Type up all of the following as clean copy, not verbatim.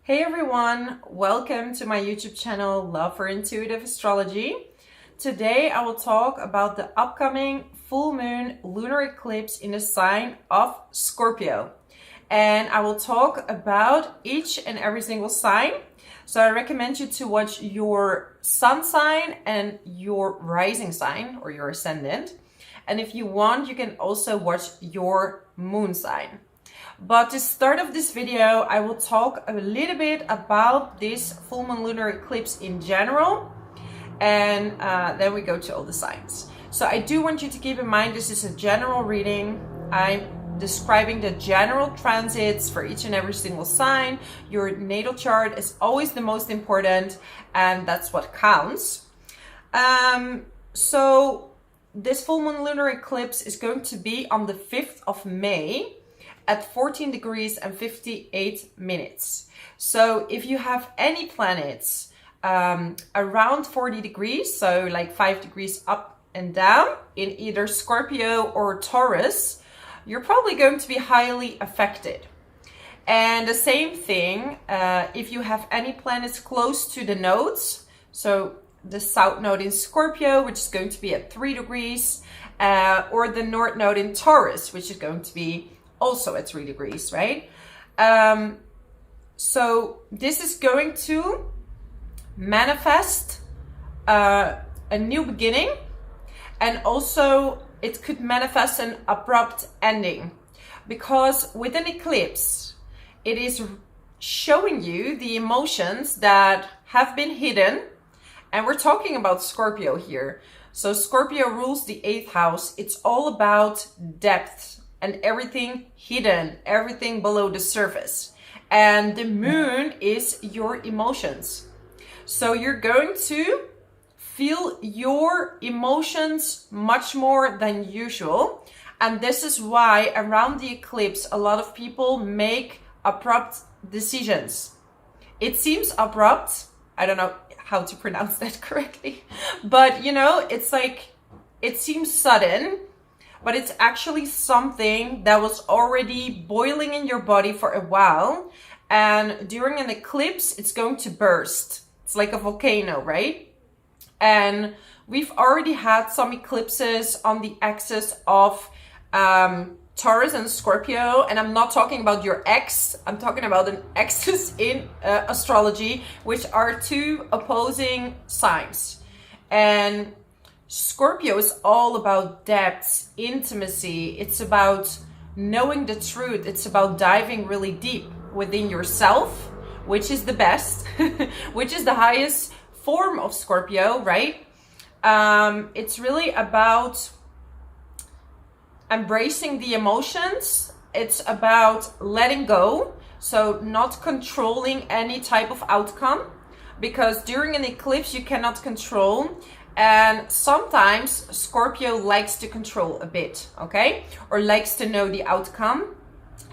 Hey everyone, welcome to my YouTube channel Love for Intuitive Astrology. Today I will talk about the upcoming full moon lunar eclipse in the sign of Scorpio. And I will talk about each and every single sign. So I recommend you to watch your sun sign and your rising sign or your ascendant. And if you want, you can also watch your moon sign. But to start off this video, I will talk a little bit about this full moon lunar eclipse in general, and then we go to all the signs. So I do want you to keep in mind this is a general reading. I'm describing the general transits for each and every single sign. Your natal chart is always the most important, and that's what counts. So this full moon lunar eclipse is going to be on the 5th of May. At 14 degrees and 58 minutes. So if you have any planets around 40 degrees, so like 5 degrees up and down in either Scorpio or Taurus, you're probably going to be highly affected. And the same thing if you have any planets close to the nodes, so the south node in Scorpio, which is going to be at 3 degrees, or the north node in Taurus, which is going to be also at 3 degrees, right? So this is going to manifest a new beginning, and also it could manifest an abrupt ending, because with an eclipse, it is showing you the emotions that have been hidden. And we're talking about Scorpio here. So Scorpio rules the 8th house. It's all about depth and everything hidden, everything below the surface. And the moon is your emotions. So you're going to feel your emotions much more than usual. And this is why around the eclipse, a lot of people make abrupt decisions. It seems abrupt. I don't know how to pronounce that correctly, but you know, it's like, it seems sudden, but it's actually something that was already boiling in your body for a while. And during an eclipse, it's going to burst. It's like a volcano, right? And we've already had some eclipses on the axis of Taurus and Scorpio. And I'm not talking about your ex. I'm talking about an axis in astrology, which are two opposing signs. And Scorpio is all about depth, intimacy. It's about knowing the truth. It's about diving really deep within yourself, which is the best, which is the highest form of Scorpio, right? It's really about embracing the emotions. It's about letting go. So not controlling any type of outcome, because during an eclipse, you cannot control. And sometimes Scorpio likes to control a bit, okay? Or likes to know the outcome.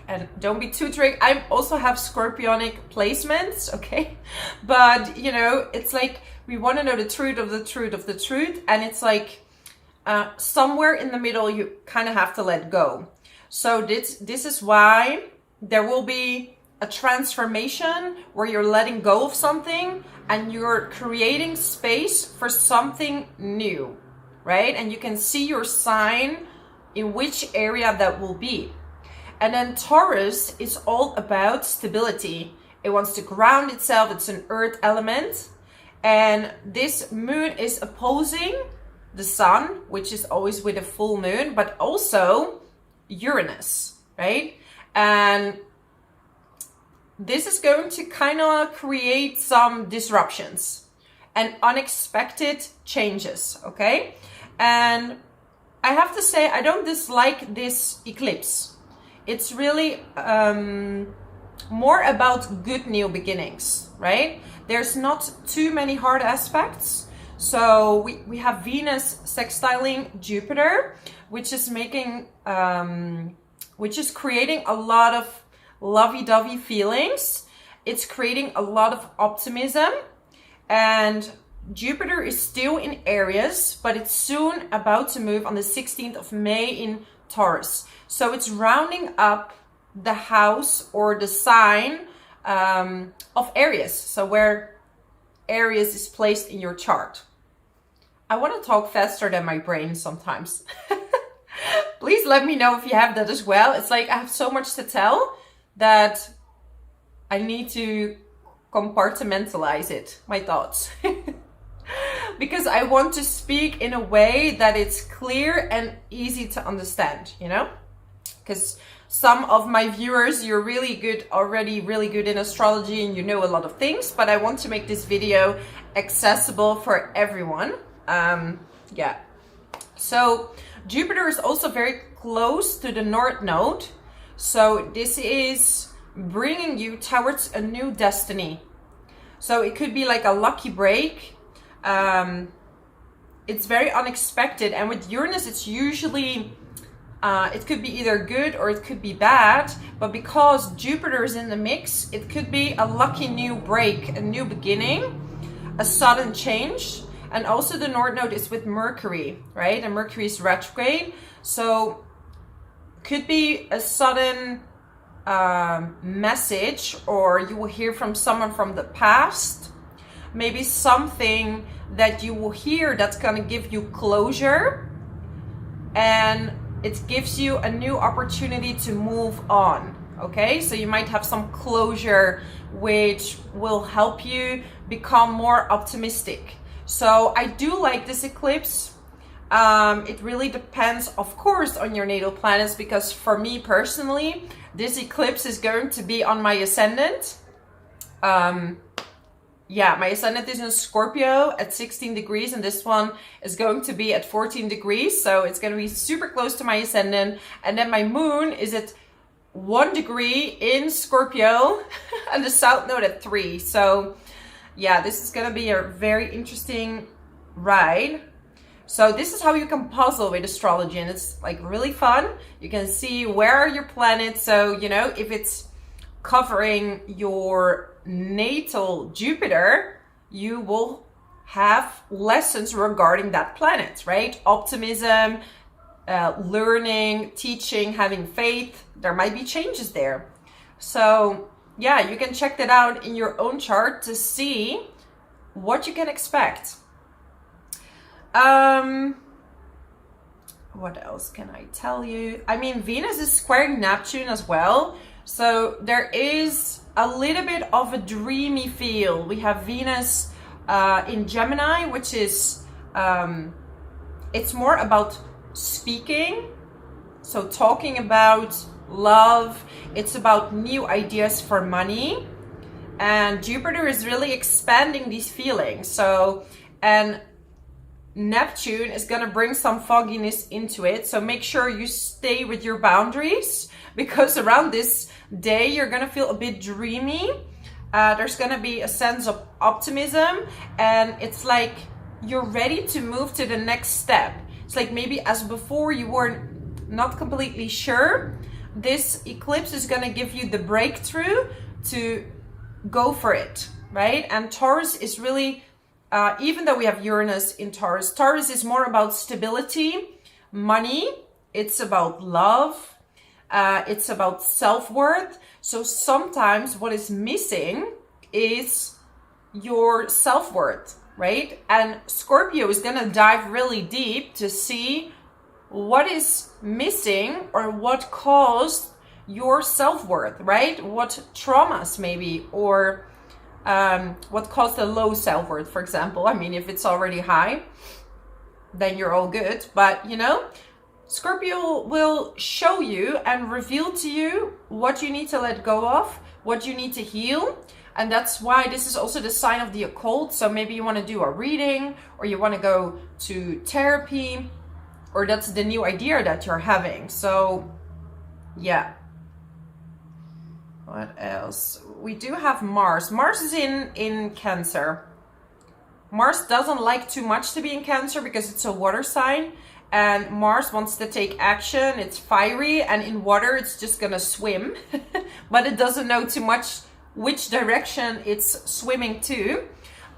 And don't be too tricked. I also have Scorpionic placements, okay? But, you know, it's like we want to know the truth of the truth of the truth. And it's like somewhere in the middle, you kind of have to let go. So this is why there will be a transformation where you're letting go of something and you're creating space for something new, right? And you can see your sign in which area that will be. And then Taurus is all about stability. It wants to ground itself. It's an earth element. And this moon is opposing the sun, which is always with a full moon, but also Uranus, right? And this is going to kind of create some disruptions and unexpected changes, okay? And I have to say, I don't dislike this eclipse. It's really more about good new beginnings, right? There's not too many hard aspects. So we have Venus sextiling Jupiter, which is making, which is creating a lot of lovey-dovey feelings. It's creating a lot of optimism, and Jupiter is still in Aries, but it's soon about to move on the 16th of May in Taurus. So it's rounding up the house or the sign of Aries. So where Aries is placed in your chart. I want to talk faster than my brain sometimes. Please let me know if you have that as well. It's like I have so much to tell that I need to compartmentalize it, my thoughts. Because I want to speak in a way that it's clear and easy to understand, you know? Because some of my viewers, you're really good in astrology and you know a lot of things, but I want to make this video accessible for everyone. Yeah. So Jupiter is also very close to the North Node. So this is bringing you towards a new destiny. So it could be like a lucky break. It's very unexpected. And with Uranus, it's usually, it could be either good or it could be bad. But because Jupiter is in the mix, it could be a lucky new break, a new beginning, a sudden change. And also the North Node is with Mercury, right? And Mercury is retrograde. So could be a sudden message, or you will hear from someone from the past. Maybe something that you will hear that's going to give you closure. And it gives you a new opportunity to move on. Okay, so you might have some closure which will help you become more optimistic. So I do like this eclipse. It really depends, of course, on your natal planets, because for me personally, this eclipse is going to be on my ascendant. Yeah, my ascendant is in Scorpio at 16 degrees, and this one is going to be at 14 degrees. So it's going to be super close to my ascendant. And then my moon is at 1 degree in Scorpio and the South Node at 3. So yeah, this is going to be a very interesting ride. So this is how you can puzzle with astrology, and it's like really fun. You can see where are your planets. So, you know, if it's covering your natal Jupiter, you will have lessons regarding that planet, right? Optimism, learning, teaching, having faith. There might be changes there. So yeah, you can check that out in your own chart to see what you can expect. What else can I tell you? I mean, Venus is squaring Neptune as well. So there is a little bit of a dreamy feel. We have Venus in Gemini, which is, it's more about speaking. So talking about love. It's about new ideas for money. And Jupiter is really expanding these feelings. So, and Neptune is going to bring some fogginess into it. So make sure you stay with your boundaries, because around this day, you're going to feel a bit dreamy. There's going to be a sense of optimism, and it's like you're ready to move to the next step. It's like maybe as before you were not completely sure. This eclipse is going to give you the breakthrough to go for it, right? And Taurus is really, even though we have Uranus in Taurus, Taurus is more about stability, money. It's about love. It's about self-worth. So sometimes what is missing is your self-worth, right? And Scorpio is going to dive really deep to see what is missing or what caused your self-worth, right? What traumas maybe, or what caused a low self-worth, for example. I mean, if it's already high, then you're all good. But, you know, Scorpio will show you and reveal to you what you need to let go of, what you need to heal. And that's why this is also the sign of the occult. So maybe you want to do a reading, or you want to go to therapy, or that's the new idea that you're having. So yeah. What else? We do have Mars. Mars is in Cancer. Mars doesn't like too much to be in Cancer because it's a water sign. And Mars wants to take action. It's fiery, and in water it's just gonna swim. But it doesn't know too much which direction it's swimming to.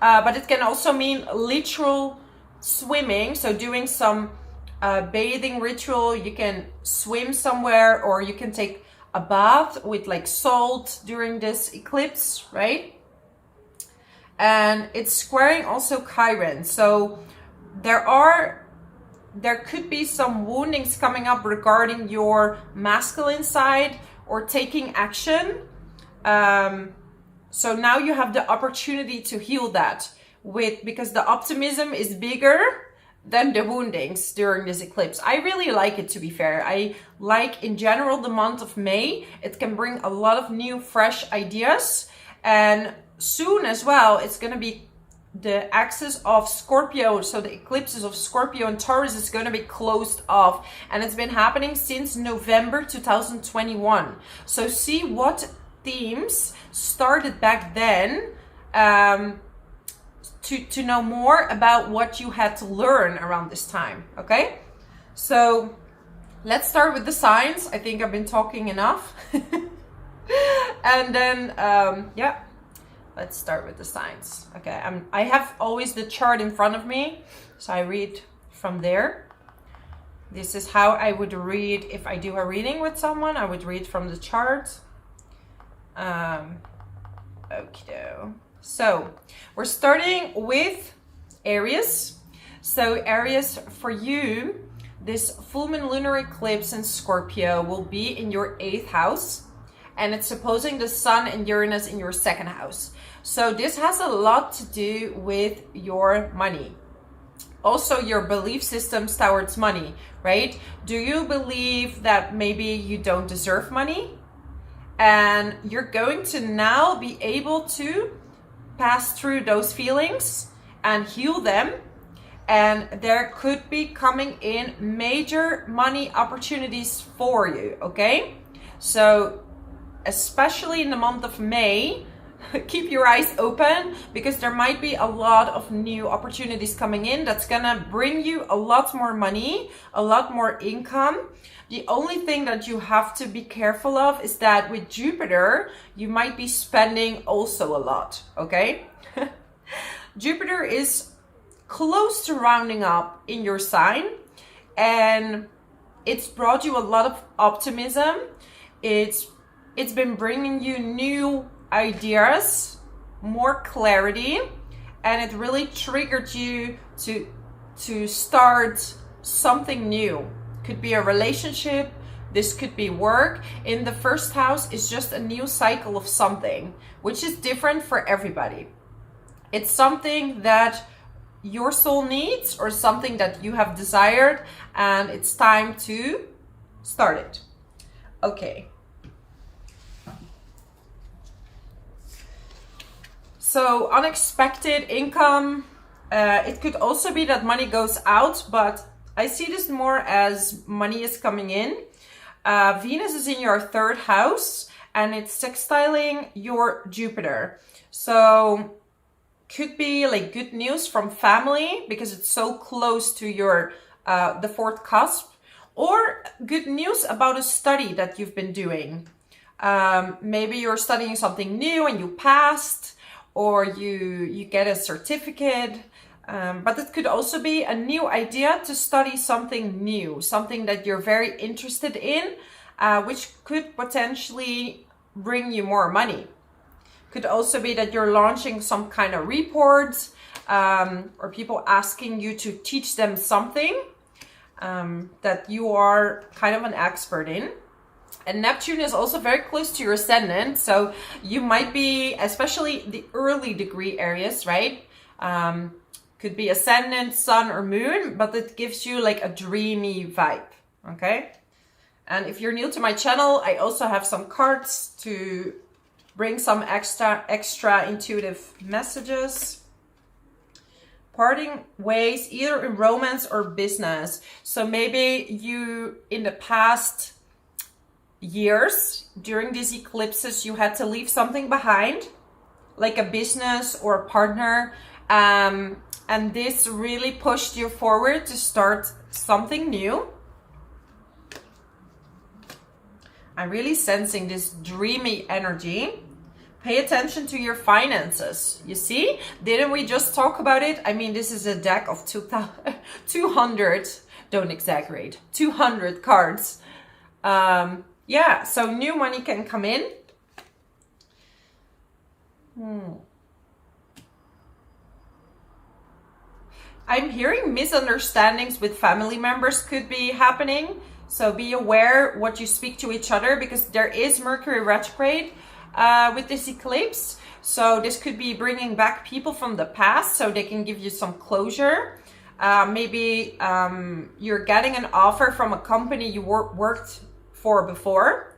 But it can also mean literal swimming. So doing some bathing ritual. You can swim somewhere, or you can take a bath with like salt during this eclipse, right? And it's squaring also Chiron. So there could be some woundings coming up regarding your masculine side or taking action. So now you have the opportunity to heal that because the optimism is bigger than the woundings during this eclipse. I really like it, to be fair. I like in general the month of May. It can bring a lot of new fresh ideas, and soon as well it's going to be the axis of Scorpio, so the eclipses of Scorpio and Taurus is going to be closed off, and it's been happening since November 2021. So see what themes started back then, to know more about what you had to learn around this time. Okay, so let's start with the signs. I think I've been talking enough. And then yeah, let's start with the signs. Okay, I have always the chart in front of me, so I read from there. This is how I would read if I do a reading with someone. I would read from the chart. Okay, so we're starting with Aries. So Aries, for you, this full moon lunar eclipse in Scorpio will be in your 8th house, and it's opposing the sun and Uranus in your 2nd house. So this has a lot to do with your money. Also your belief systems towards money, right? Do you believe that maybe you don't deserve money? And you're going to now be able to pass through those feelings and heal them. And there could be coming in major money opportunities for you, okay? So especially in the month of May, keep your eyes open, because there might be a lot of new opportunities coming in that's gonna bring you a lot more money, a lot more income. The only thing that you have to be careful of is that with Jupiter, you might be spending also a lot, okay? Jupiter is close to rounding up in your sign, and it's brought you a lot of optimism. It's been bringing you new ideas, more clarity, and it really triggered you to start something new. Could be a relationship, this could be work. In the 1st house is just a new cycle of something, which is different for everybody. It's something that your soul needs or something that you have desired, and it's time to start it. Okay. So unexpected income, it could also be that money goes out, but I see this more as money is coming in. Venus is in your 3rd house, and it's sextiling your Jupiter. So could be like good news from family because it's so close to your the 4th cusp, or good news about a study that you've been doing. Maybe you're studying something new and you passed, or you get a certificate. But it could also be a new idea to study something new, something that you're very interested in, which could potentially bring you more money. Could also be that you're launching some kind of report, or people asking you to teach them something that you are kind of an expert in. And Neptune is also very close to your ascendant, so you might be, especially the early degree areas, right? Could be ascendant, sun, or moon, but it gives you like a dreamy vibe, okay? And if you're new to my channel, I also have some cards to bring some extra intuitive messages. Parting ways, either in romance or business. So maybe you, in the past years, during these eclipses, you had to leave something behind, like a business or a partner. And this really pushed you forward to start something new. I'm really sensing this dreamy energy. Pay attention to your finances. You see? Didn't we just talk about it? I mean, this is a deck of 200, don't exaggerate, 200 cards. Yeah, so new money can come in. I'm hearing misunderstandings with family members could be happening. So be aware what you speak to each other, because there is Mercury retrograde with this eclipse. So this could be bringing back people from the past so they can give you some closure. Maybe you're getting an offer from a company you worked for before.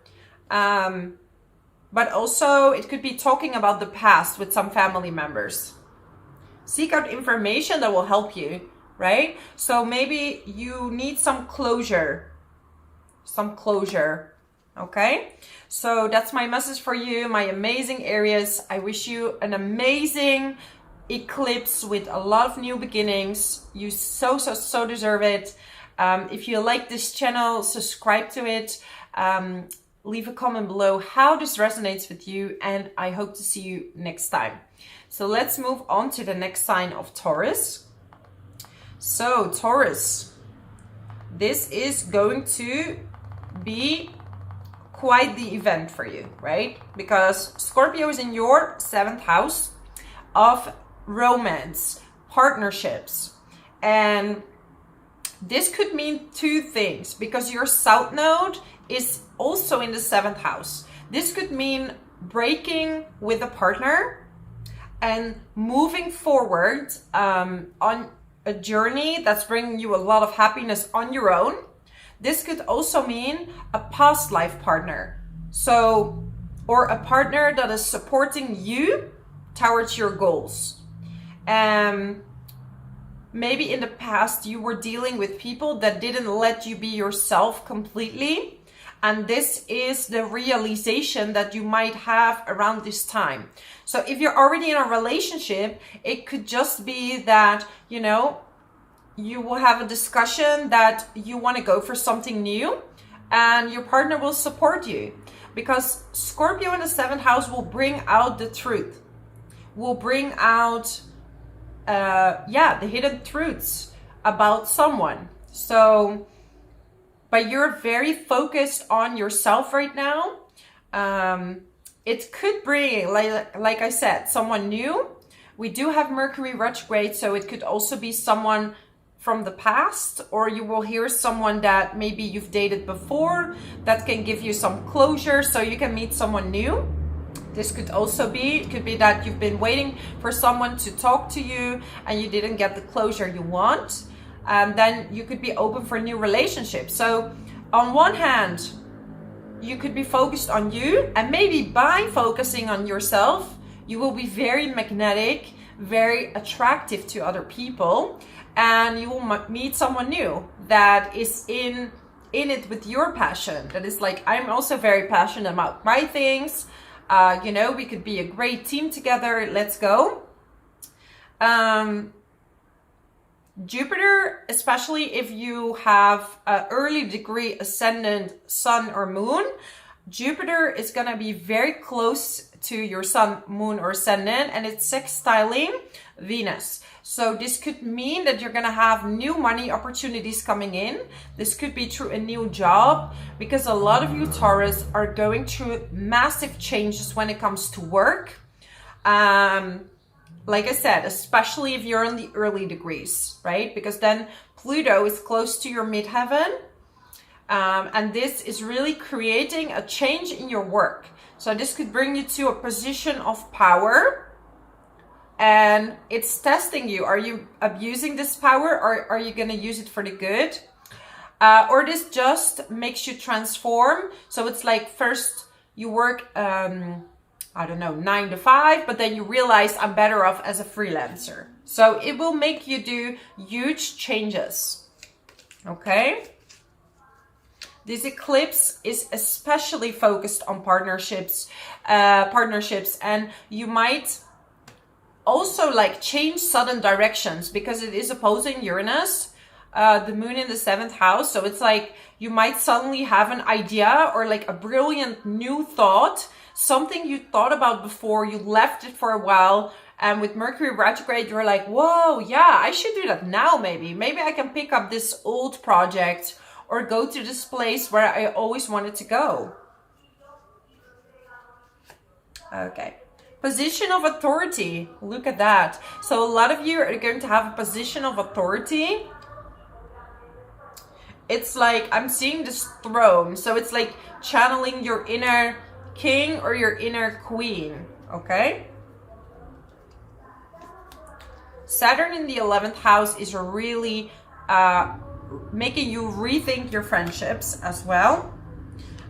But also it could be talking about the past with some family members. Seek out information that will help you, right? So maybe you need some closure, okay? So that's my message for you, my amazing Aries. I wish you an amazing eclipse with a lot of new beginnings. You so deserve it. If you like this channel, subscribe to it. Leave a comment below how this resonates with you, and I hope to see you next time. So let's move on to the next sign of Taurus. So Taurus, this is going to be quite the event for you, right? Because Scorpio is in your 7th house of romance, partnerships. And this could mean two things, because your South Node is also in the 7th house. This could mean breaking with a partner and moving forward on a journey that's bringing you a lot of happiness on your own. This could also mean a past life partner. So, or a partner that is supporting you towards your goals. Maybe in the past you were dealing with people that didn't let you be yourself completely. And this is the realization that you might have around this time. So if you're already in a relationship, it could just be that, you know, you will have a discussion that you want to go for something new and your partner will support you. Because Scorpio in the 7th house will bring out the truth, will bring out, the hidden truths about someone. So, but you're very focused on yourself right now. It could bring, like I said, someone new. We do have Mercury retrograde, so it could also be someone from the past, or you will hear someone that maybe you've dated before that can give you some closure so you can meet someone new. This could also be, it could be that you've been waiting for someone to talk to you and you didn't get the closure you want. And then you could be open for new relationships. So on one hand, you could be focused on you, and maybe by focusing on yourself, you will be very magnetic, very attractive to other people, and you will meet someone new that is in it with your passion. That is like, I'm also very passionate about my things. You know, we could be a great team together. Let's go. Jupiter, especially if you have an early degree ascendant, sun or moon, Jupiter is going to be very close to your sun, moon or ascendant, and it's sextiling Venus. So this could mean that you're going to have new money opportunities coming in. This could be through a new job, because a lot of you Taurus are going through massive changes when it comes to work. Like I said, especially if you're in the early degrees, right? Because then Pluto is close to your midheaven. And this is really creating a change in your work. So this could bring you to a position of power. And it's testing you. Are you abusing this power, or are you going to use it for the good? Or this just makes you transform. So it's like first you work, I don't know, 9 to 5, but then you realize I'm better off as a freelancer. So it will make you do huge changes. Okay? This eclipse is especially focused on partnerships, and you might also like change sudden directions, because it is opposing Uranus, the moon in the 7th house. So it's like you might suddenly have an idea or like a brilliant new thought, something you thought about before, you left it for a while, and with Mercury retrograde you're like, whoa, yeah, I should do that now. Maybe I can pick up this old project or go to this place where I always wanted to go. Okay. Position of authority. Look at that. So a lot of you are going to have a position of authority. It's like, I'm seeing this throne. So it's like channeling your inner king or your inner queen. Okay. Saturn in the 11th house is really making you rethink your friendships as well.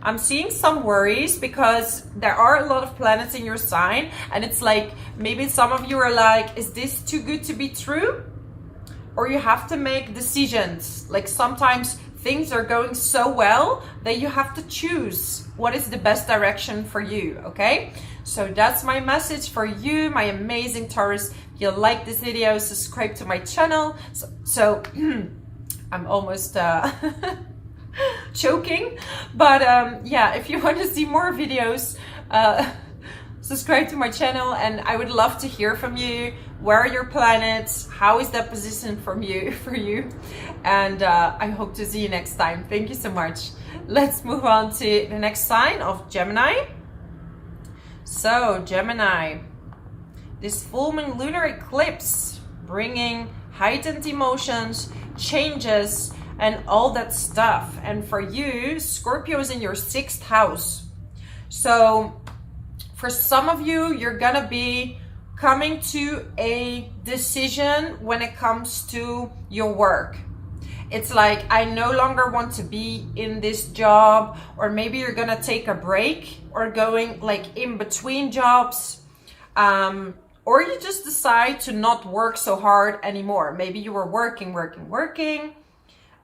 I'm seeing some worries because there are a lot of planets in your sign, and it's like maybe some of you are like, is this too good to be true? Or you have to make decisions. Like sometimes things are going so well that you have to choose what is the best direction for you, okay? So that's my message for you, my amazing Taurus. If you like this video, subscribe to my channel. So I'm almost choking, but yeah, if you want to see more videos, subscribe to my channel, and I would love to hear from you. Where are your planets? How is that position for you? And I hope to see you next time. Thank you so much. Let's move on to the next sign of Gemini. So Gemini, this full moon lunar eclipse bringing heightened emotions, changes, and all that stuff. And for you, Scorpio is in your 6th house. So for some of you, you're gonna be coming to a decision when it comes to your work. It's like, I no longer want to be in this job, or maybe you're gonna take a break or going like in between jobs, or you just decide to not work so hard anymore. Maybe you were working,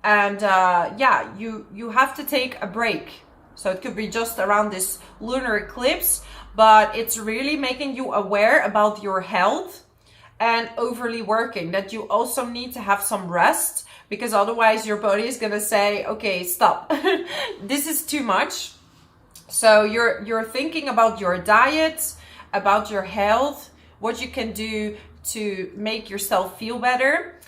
and yeah, you have to take a break. So it could be just around this lunar eclipse, but it's really making you aware about your health and overly working, that you also need to have some rest, because otherwise your body is gonna say, okay, stop. This is too much. So you're thinking about your diet, about your health, what you can do to make yourself feel better.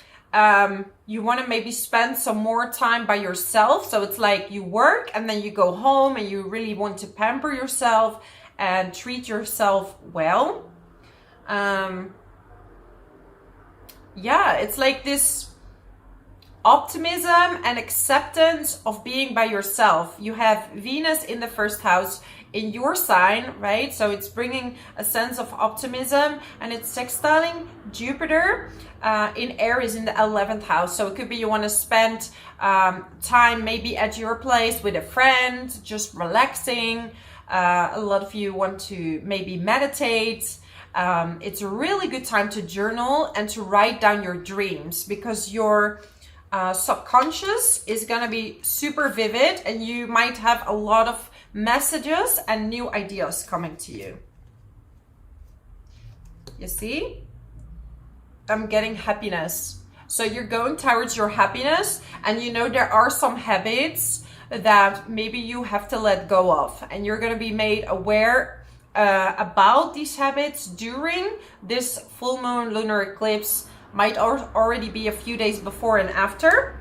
You want to maybe spend some more time by yourself. So it's like you work and then you go home and you really want to pamper yourself and treat yourself well. Yeah, it's like this optimism and acceptance of being by yourself. You have Venus in the 1st house in your sign, right? So it's bringing a sense of optimism, and it's sextiling Jupiter in Aries in the 11th house. So it could be you want to spend time maybe at your place with a friend, just relaxing. A lot of you want to maybe meditate. It's a really good time to journal and to write down your dreams, because your subconscious is going to be super vivid, and you might have a lot of messages and new ideas coming to you. You see? I'm getting happiness. So you're going towards your happiness, and you know there are some habits that maybe you have to let go of, and you're going to be made aware about these habits during this full moon lunar eclipse. Might already be a few days before and after.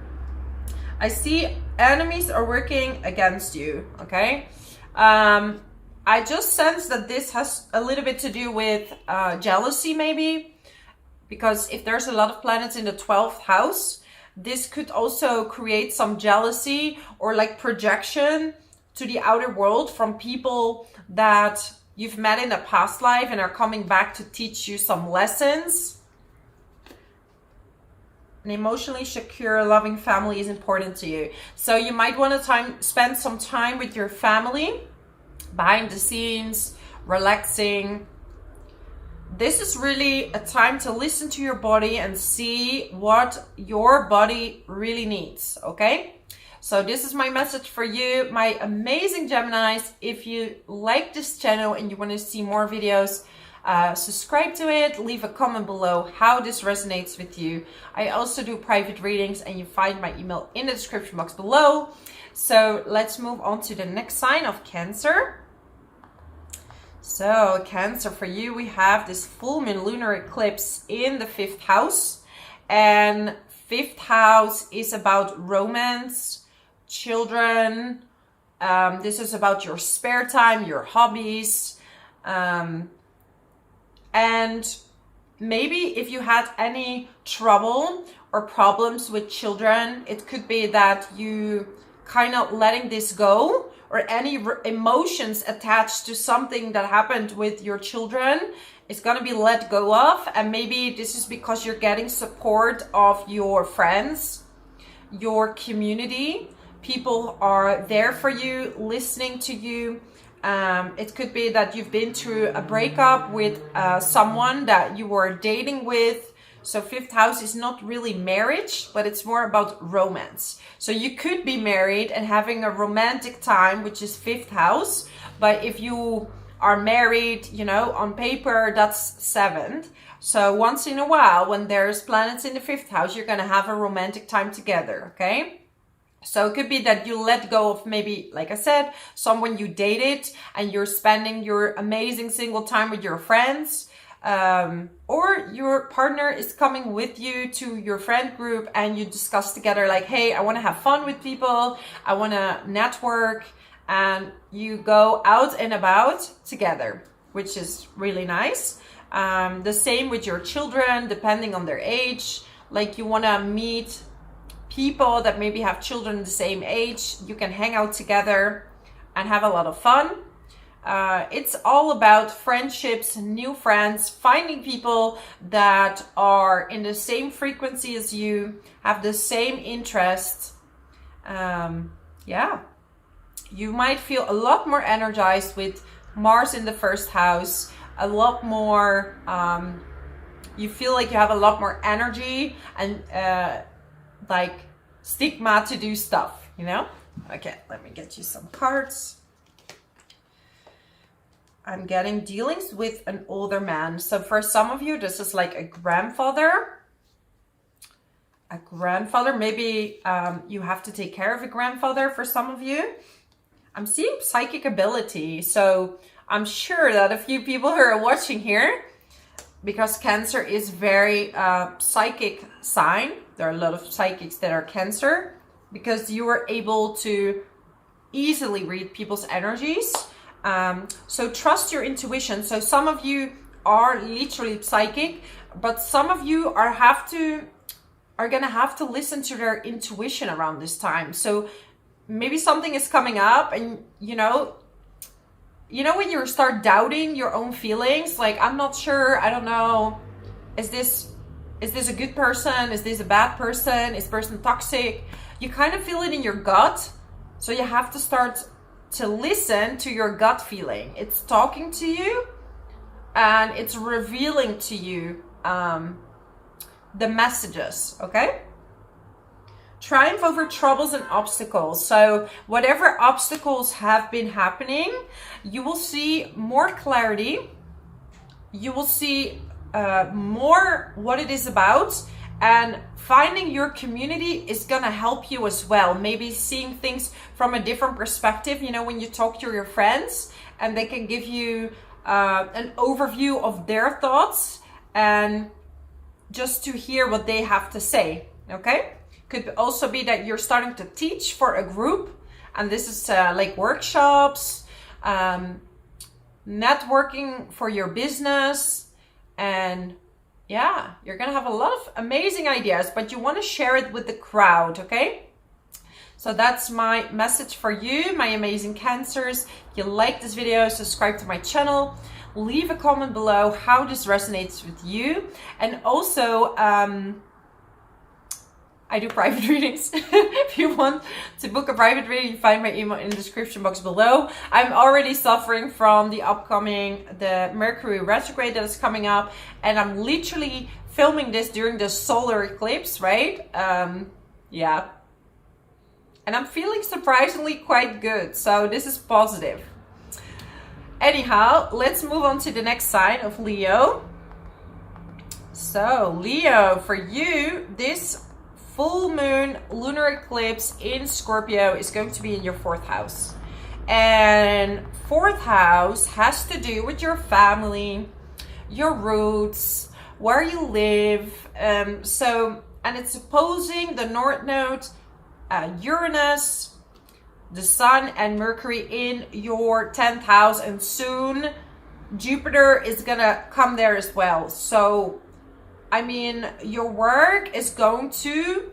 I see enemies are working against you, okay? I just sense that this has a little bit to do with jealousy maybe, because if there's a lot of planets in the 12th house, this could also create some jealousy or like projection to the outer world from people that you've met in a past life and are coming back to teach you some lessons. An emotionally secure, loving family is important to you. So you might want to spend some time with your family, behind the scenes, relaxing. This is really a time to listen to your body and see what your body really needs, okay? So this is my message for you, my amazing Geminis. If you like this channel and you want to see more videos, subscribe to it, leave a comment below how this resonates with you. I also do private readings, and you find my email in the description box below. So let's move on to the next sign of Cancer. So Cancer, for you, we have this full moon lunar eclipse in the 5th house, and 5th house is about romance, children. This is about your spare time, your hobbies. And maybe if you had any trouble or problems with children, it could be that you kind of letting this go, or any emotions attached to something that happened with your children is going to be let go of. And maybe this is because you're getting support of your friends, your community. People are there for you, listening to you. It could be that you've been through a breakup with someone that you were dating with. So fifth house is not really marriage, but it's more about romance. So you could be married and having a romantic time, which is fifth house. But if you are married, you know, on paper, that's seventh. So once in a while, when there's planets in the fifth house, you're going to have a romantic time together, okay? So it could be that you let go of maybe, like I said, someone you dated and you're spending your amazing single time with your friends, or your partner is coming with you to your friend group and you discuss together like, hey, I want to have fun with people, I want to network, and you go out and about together, which is really nice. The same with your children, depending on their age. Like you want to meet people that maybe have children the same age. You can hang out together and have a lot of fun. It's all about friendships, new friends, finding people that are in the same frequency as you, have the same interests. Yeah, you might feel a lot more energized with Mars in the first house, a lot more, you feel like you have a lot more energy and like stigma to do stuff, you know? Okay, let me get you some cards. I'm getting dealings with an older man. So for some of you, this is like a grandfather. A grandfather, maybe you have to take care of a grandfather for some of you. I'm seeing psychic ability. So I'm sure that a few people who are watching here, because Cancer is very psychic sign. There are a lot of psychics that are Cancer, because you are able to easily read people's energies. So trust your intuition. So some of you are literally psychic, but some of you are gonna have to listen to their intuition around this time. So maybe something is coming up, and you know when you start doubting your own feelings, like, I'm not sure, I don't know, is this a good person? Is this a bad person? Is person toxic? You kind of feel it in your gut. So you have to start to listen to your gut feeling. It's talking to you and it's revealing to you the messages, okay? Triumph over troubles and obstacles. So whatever obstacles have been happening, you will see more clarity. You will see more what it is about, and finding your community is gonna help you as well. Maybe seeing things from a different perspective, you know, when you talk to your friends and they can give you an overview of their thoughts, and just to hear what they have to say, okay? Could also be that you're starting to teach for a group, and this is like workshops, networking for your business, and yeah, you're gonna have a lot of amazing ideas, but you want to share it with the crowd, okay? So that's my message for you, my amazing Cancers. If you like this video, subscribe to my channel, leave a comment below how this resonates with you, and also I do private readings. If you want to book a private reading, you find my email in the description box below. I'm already suffering from the Mercury retrograde that is coming up, and I'm literally filming this during the solar eclipse, right? Yeah. And I'm feeling surprisingly quite good, so this is positive. Anyhow, let's move on to the next sign of Leo. So Leo, for you, this full moon lunar eclipse in Scorpio is going to be in your 4th house. And 4th house has to do with your family, your roots, where you live. And it's opposing the North Node, Uranus, the Sun and Mercury in your 10th house, and soon Jupiter is gonna come there as well. So, I mean, your work is going to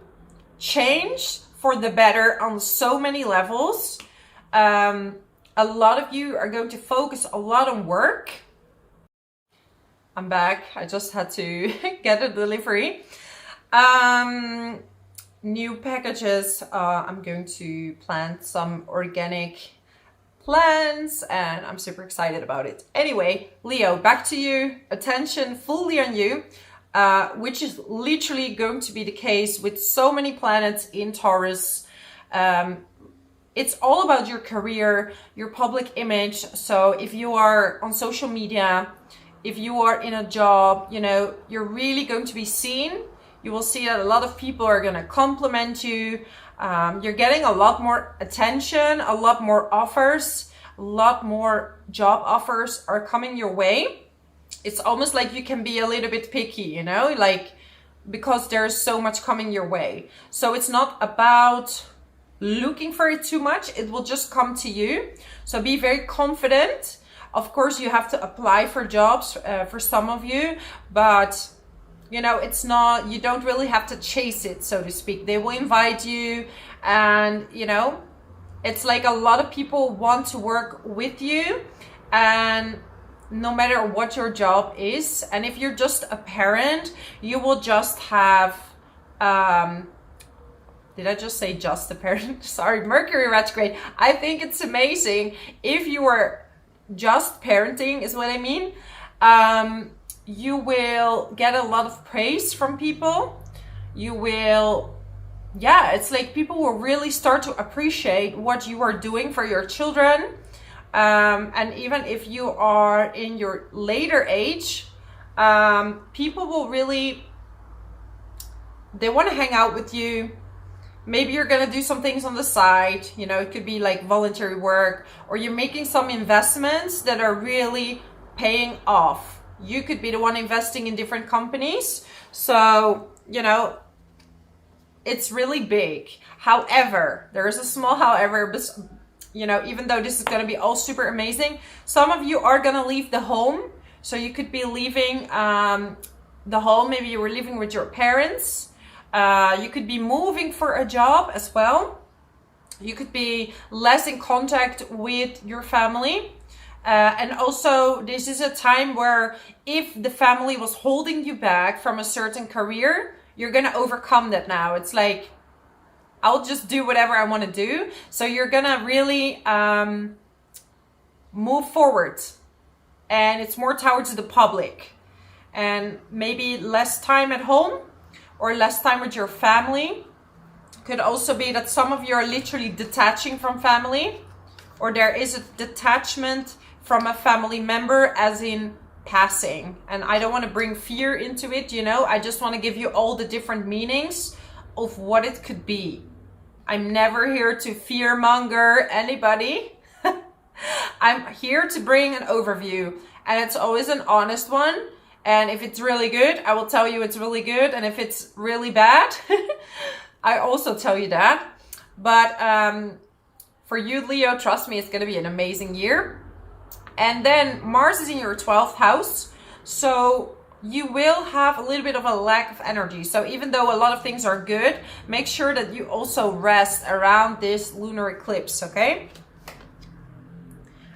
change for the better on so many levels. A lot of you are going to focus a lot on work. I'm back. I just had to get a delivery. New packages. I'm going to plant some organic plants and I'm super excited about it. Anyway, Leo, back to you. Attention fully on you, which is literally going to be the case with so many planets in Taurus. It's all about your career, your public image. So if you are on social media, if you are in a job, you know, you're really going to be seen. You will see that a lot of people are going to compliment you. You're getting a lot more attention, a lot more offers, a lot more job offers are coming your way. It's almost like you can be a little bit picky, you know, like, because there's so much coming your way. So it's not about looking for it too much. It will just come to you. So be very confident. Of course, you have to apply for jobs for some of you, but you know, it's not, you don't really have to chase it, so to speak. They will invite you and, you know, it's like a lot of people want to work with you, and no matter what your job is. And if you're just a parent, you will just have, did I just say just a parent? Sorry, Mercury retrograde. I think it's amazing if you are just parenting is what I mean. You will get a lot of praise from people. You will, yeah, it's like people will really start to appreciate what you are doing for your children. And even if you are in your later age, people will really, they want to hang out with you. Maybe you're going to do some things on the side. You know, it could be like voluntary work, or you're making some investments that are really paying off. You could be the one investing in different companies. So, you know, it's really big. However, there is a small however, but, you know, even though this is going to be all super amazing, some of you are going to leave the home. So you could be leaving the home. Maybe you were living with your parents. You could be moving for a job as well. You could be less in contact with your family. And also, this is a time where if the family was holding you back from a certain career, you're going to overcome that now. It's like, I'll just do whatever I want to do. So you're going to really move forward. And it's more towards the public. And maybe less time at home or less time with your family. Could also be that some of you are literally detaching from family. Or there is a detachment from a family member, as in passing. And I don't want to bring fear into it, you know. I just want to give you all the different meanings of what it could be. I'm never here to fearmonger anybody. I'm here to bring an overview, and it's always an honest one. And if it's really good, I will tell you it's really good. And if it's really bad, I also tell you that. But for you, Leo, trust me, it's going to be an amazing year. And then Mars is in your 12th house. So you will have a little bit of a lack of energy. So even though a lot of things are good, make sure that you also rest around this lunar eclipse, okay?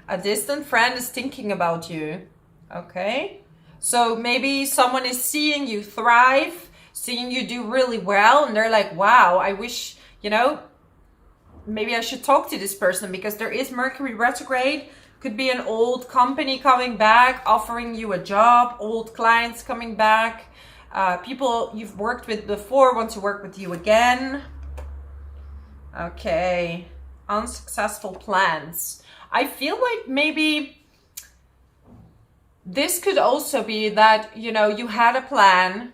A distant friend is thinking about you, okay? So maybe someone is seeing you thrive, seeing you do really well, and they're like, wow, I wish, you know, maybe I should talk to this person, because there is Mercury retrograde. Could be an old company coming back, offering you a job, old clients coming back, people you've worked with before want to work with you again. Okay, unsuccessful plans. I feel like maybe this could also be that, you know, you had a plan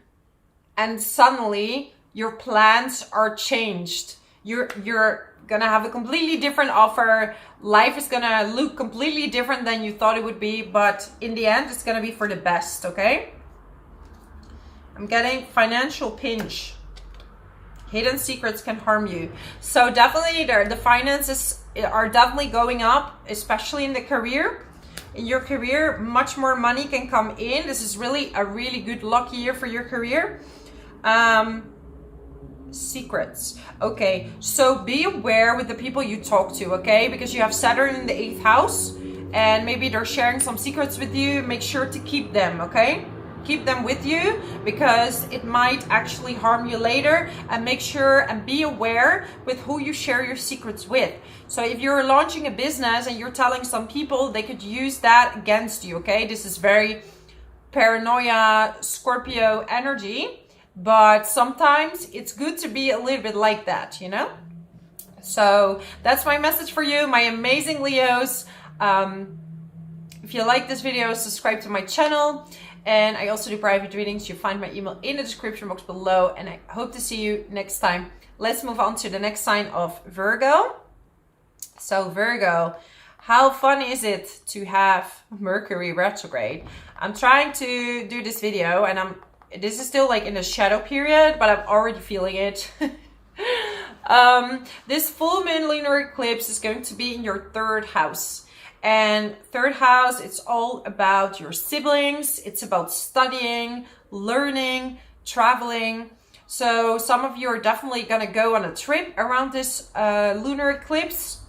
and suddenly your plans are changed. You're gonna have a completely different offer. Life is gonna look completely different than you thought it would be, but in the end, it's gonna be for the best, okay? I'm getting financial pinch. Hidden secrets can harm you. So definitely the finances are definitely going up, especially in the career. in your career. Much more money can come in. This is really a really good lucky year for your career. Secrets. Okay, so be aware with the people you talk to, okay? Because you have Saturn in the 8th house and maybe they're sharing some secrets with you. Make sure to keep them, okay? Keep them with you because it might actually harm you later. And make sure and be aware with who you share your secrets with. So if you're launching a business and you're telling some people, they could use that against you, okay? This is very paranoia, Scorpio energy. But sometimes it's good to be a little bit like that, you know? So that's my message for you, my amazing Leos. If you like this video, subscribe to my channel. And I also do private readings. You find my email in the description box below. And I hope to see you next time. Let's move on to the next sign of Virgo. So Virgo, how fun is it to have Mercury retrograde? I'm trying to do this video and this is still like in the shadow period, but I'm already feeling it. This full moon lunar eclipse is going to be in your 3rd house. And 3rd house, it's all about your siblings. It's about studying, learning, traveling. So some of you are definitely going to go on a trip around this lunar eclipse.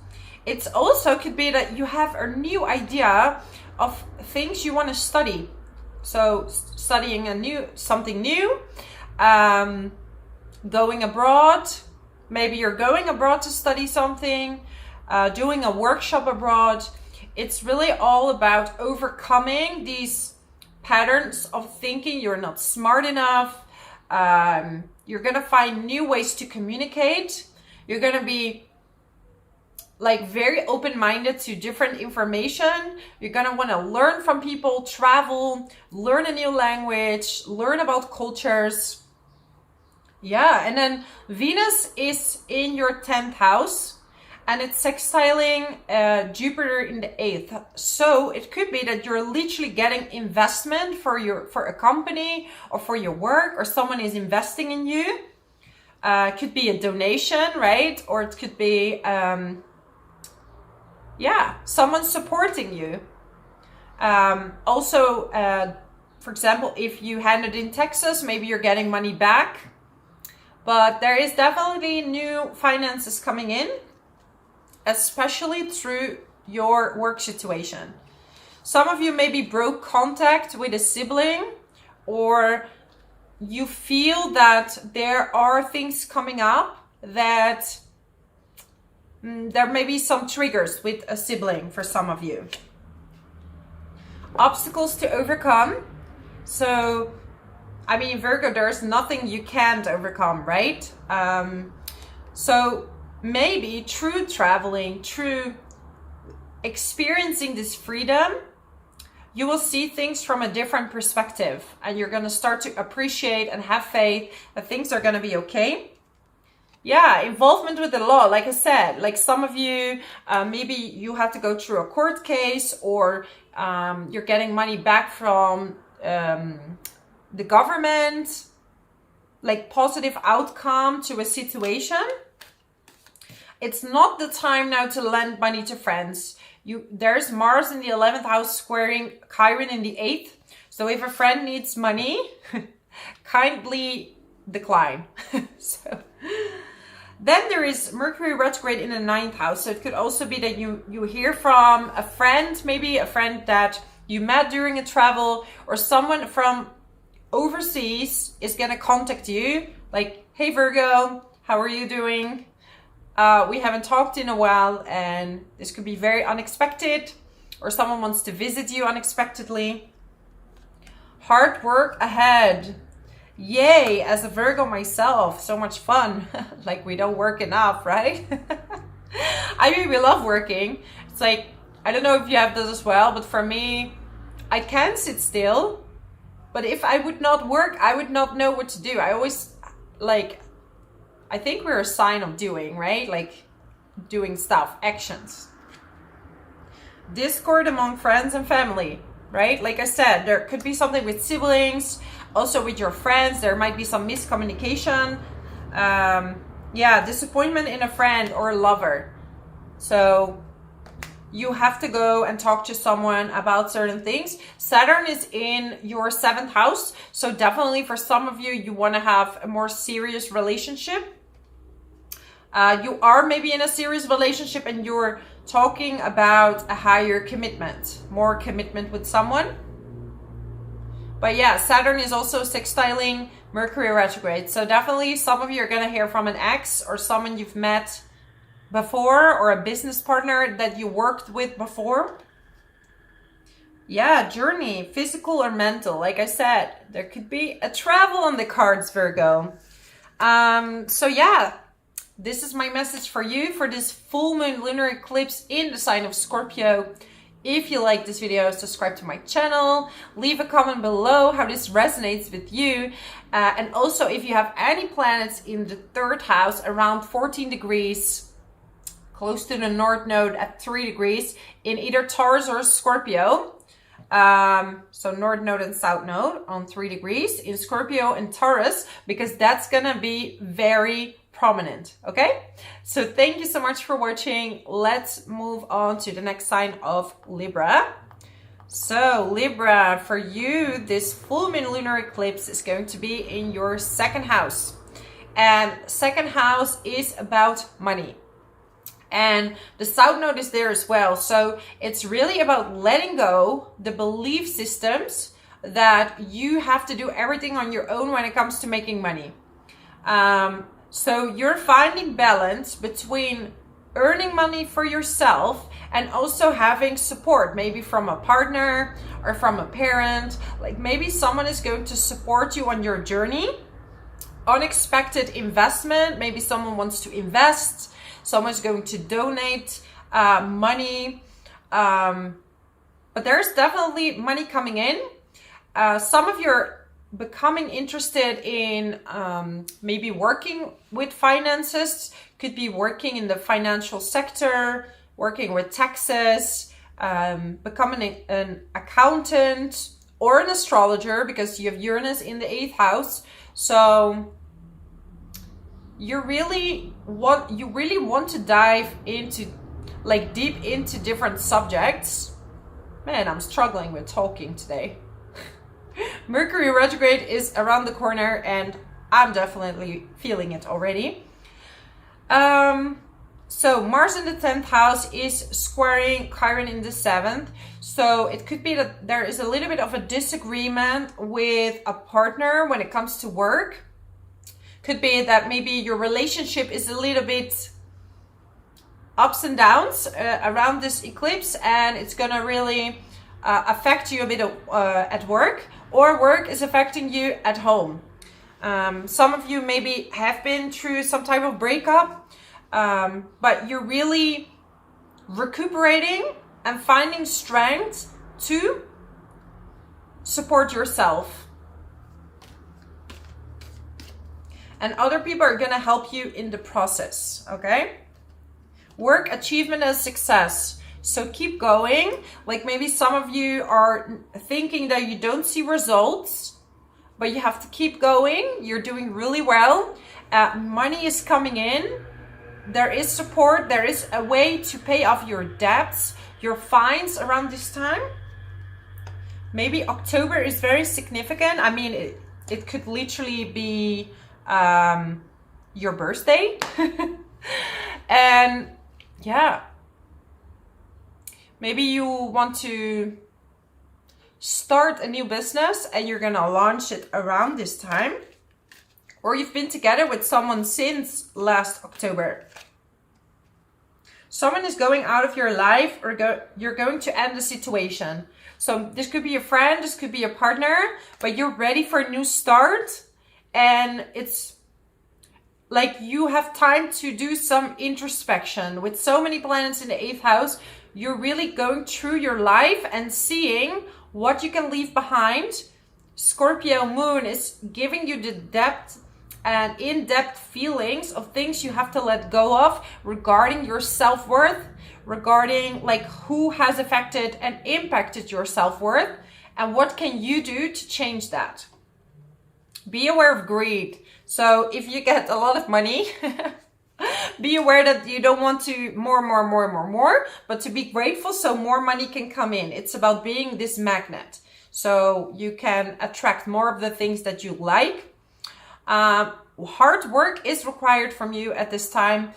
It's also could be that you have a new idea of things you want to study. So studying something new, going abroad. Maybe you're going abroad to study something, doing a workshop abroad. It's really all about overcoming these patterns of thinking. You're not smart enough. You're going to find new ways to communicate. You're going to be like very open-minded to different information. You're gonna want to learn from people, travel, learn a new language, learn about cultures. Yeah, and then Venus is in your 10th house and it's sextiling Jupiter in the 8th. So it could be that you're literally getting investment for a company or for your work, or someone is investing in you. Could be a donation, right? Or it could be someone supporting you. Also, for example, if you handed in taxes, maybe you're getting money back. But there is definitely new finances coming in, especially through your work situation. Some of you maybe broke contact with a sibling, or you feel that there are things coming up that there may be some triggers with a sibling for some of you. Obstacles to overcome. So, I mean, Virgo, there's nothing you can't overcome, right? So maybe through traveling, through experiencing this freedom, you will see things from a different perspective. And you're going to start to appreciate and have faith that things are going to be okay. Yeah, involvement with the law, like I said, like some of you, maybe you have to go through a court case, or you're getting money back from the government, like positive outcome to a situation. It's not the time now to lend money to friends. There's Mars in the 11th house squaring Chiron in the 8th. So if a friend needs money, kindly decline. Then there is Mercury retrograde in the 9th house. So it could also be that you hear from a friend, maybe a friend that you met during a travel, or someone from overseas is going to contact you. Like, hey Virgo, how are you doing? We haven't talked in a while, and this could be very unexpected, or someone wants to visit you unexpectedly. Hard work ahead. Yay, as a Virgo myself, so much fun. Like, we don't work enough, right? I mean, we love working. It's like, I don't know if you have this as well, but for me, I can sit still. But if I would not work, I would not know what to do. I always, like, I think we're a sign of doing, right? Like, doing stuff, actions. Discord among friends and family, right? Like I said, there could be something with siblings, also with your friends. There might be some miscommunication. Yeah, disappointment in a friend or a lover. So you have to go and talk to someone about certain things. Saturn is in your 7th house. So definitely for some of you, you want to have a more serious relationship. You are maybe in a serious relationship and you're talking about a higher commitment, more commitment with someone. But yeah, Saturn is also sextiling Mercury retrograde. So definitely some of you are going to hear from an ex or someone you've met before, or a business partner that you worked with before. Yeah, journey, physical or mental. Like I said, there could be a travel on the cards, Virgo. So yeah, this is my message for you for this full moon lunar eclipse in the sign of Scorpio. If you like this video, subscribe to my channel, leave a comment below how this resonates with you. And also if you have any planets in the 3rd house around 14 degrees, close to the North Node at 3 degrees in either Taurus or Scorpio. So North Node and South Node on 3 degrees in Scorpio and Taurus, because that's gonna be very prominent, okay? So thank you so much for watching. Let's move on to the next sign of Libra. So Libra, for you, this full moon lunar eclipse is going to be in your 2nd house. And 2nd house is about money. And the South Node is there as well. So it's really about letting go the belief systems that you have to do everything on your own when it comes to making money. So you're finding balance between earning money for yourself and also having support, maybe from a partner or from a parent. Like maybe someone is going to support you on your journey. Unexpected investment, maybe someone wants to invest. Someone's going to donate money. But there's definitely money coming in. Some of you are becoming interested in maybe working with finances. Could be working in the financial sector, working with taxes, becoming an accountant or an astrologer, because you have Uranus in the 8th house. So you really want to dive into, like, deep into different subjects. Man, I'm struggling with talking today. Mercury retrograde is around the corner and I'm definitely feeling it already. So Mars in the 10th house is squaring Chiron in the 7th. So it could be that there is a little bit of a disagreement with a partner when it comes to work. Could be that maybe your relationship is a little bit ups and downs around this eclipse, and it's gonna really affect you a bit at work, or work is affecting you at home. Some of you maybe have been through some type of breakup, but you're really recuperating and finding strength to support yourself. And other people are going to help you in the process, okay? Work, achievement, and success. So keep going. Like maybe some of you are thinking that you don't see results, but you have to keep going. You're doing really well. Money is coming in. There is support. There is a way to pay off your debts, your fines around this time. Maybe October is very significant. I mean, it could literally be your birthday. And yeah, maybe you want to start a new business and you're gonna launch it around this time, or you've been together with someone since last October. Someone is going out of your life, or you're going to end the situation. So this could be a friend, this could be a partner, but you're ready for a new start. And it's like you have time to do some introspection. With so many planets in the 8th house, you're really going through your life and seeing what you can leave behind. Scorpio moon is giving you the depth and in-depth feelings of things you have to let go of regarding your self-worth, regarding like who has affected and impacted your self-worth, and what can you do to change that. Be aware of greed. So if you get a lot of money, Be aware that you don't want to more, but to be grateful so more money can come in. It's about being this magnet. So you can attract more of the things that you like. Hard work is required from you at this time.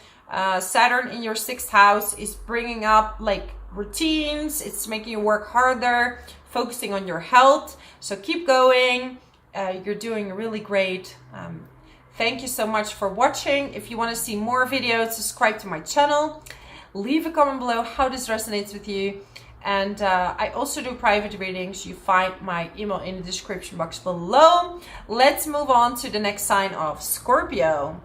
Saturn in your 6th house is bringing up like routines. It's making you work harder, focusing on your health. So keep going. You're doing really great. Thank you so much for watching. If you want to see more videos, subscribe to my channel. Leave a comment below how this resonates with you. And I also do private readings. You find my email in the description box below. Let's move on to the next sign of Scorpio.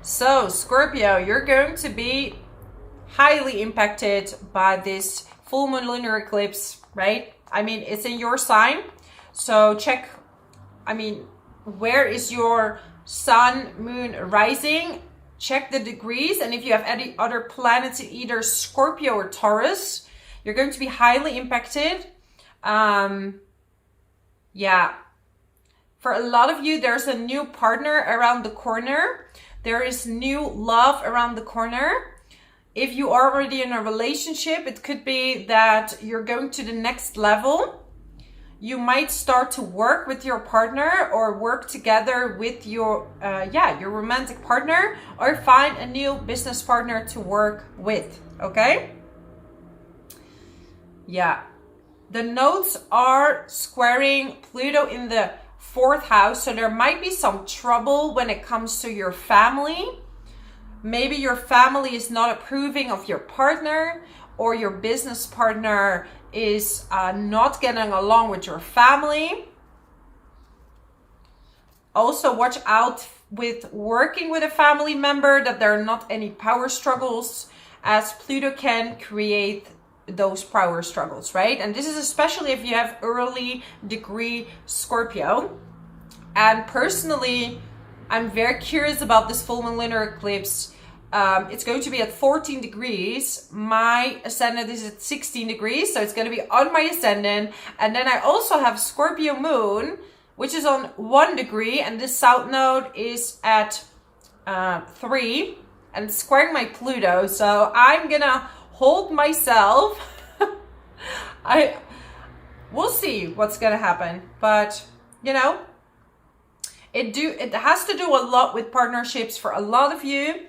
So Scorpio, you're going to be highly impacted by this full moon lunar eclipse, right? I mean, it's in your sign. So check, I mean, where is your sun, moon, rising? Check the degrees. And if you have any other planets in either Scorpio or Taurus, you're going to be highly impacted. Yeah. For a lot of you, there's a new partner around the corner. There is new love around the corner. If you are already in a relationship, it could be that you're going to the next level. You might start to work with your partner or work together with your romantic partner, or find a new business partner to work with, okay? Yeah, the nodes are squaring Pluto in the 4th house. So there might be some trouble when it comes to your family. Maybe your family is not approving of your partner, or your business partner is not getting along with your family. Also watch out with working with a family member, that there are not any power struggles, as Pluto can create those power struggles, right? And this is especially if you have early degree Scorpio. And personally, I'm very curious about this full moon lunar eclipse. It's going to be at 14 degrees. My ascendant is at 16 degrees, so it's going to be on my ascendant. And then I also have Scorpio moon, which is on 1 degree, and this south node is at 3, and it's squaring my Pluto. So I'm gonna hold myself. We'll see what's gonna happen, but you know, it has to do a lot with partnerships for a lot of you.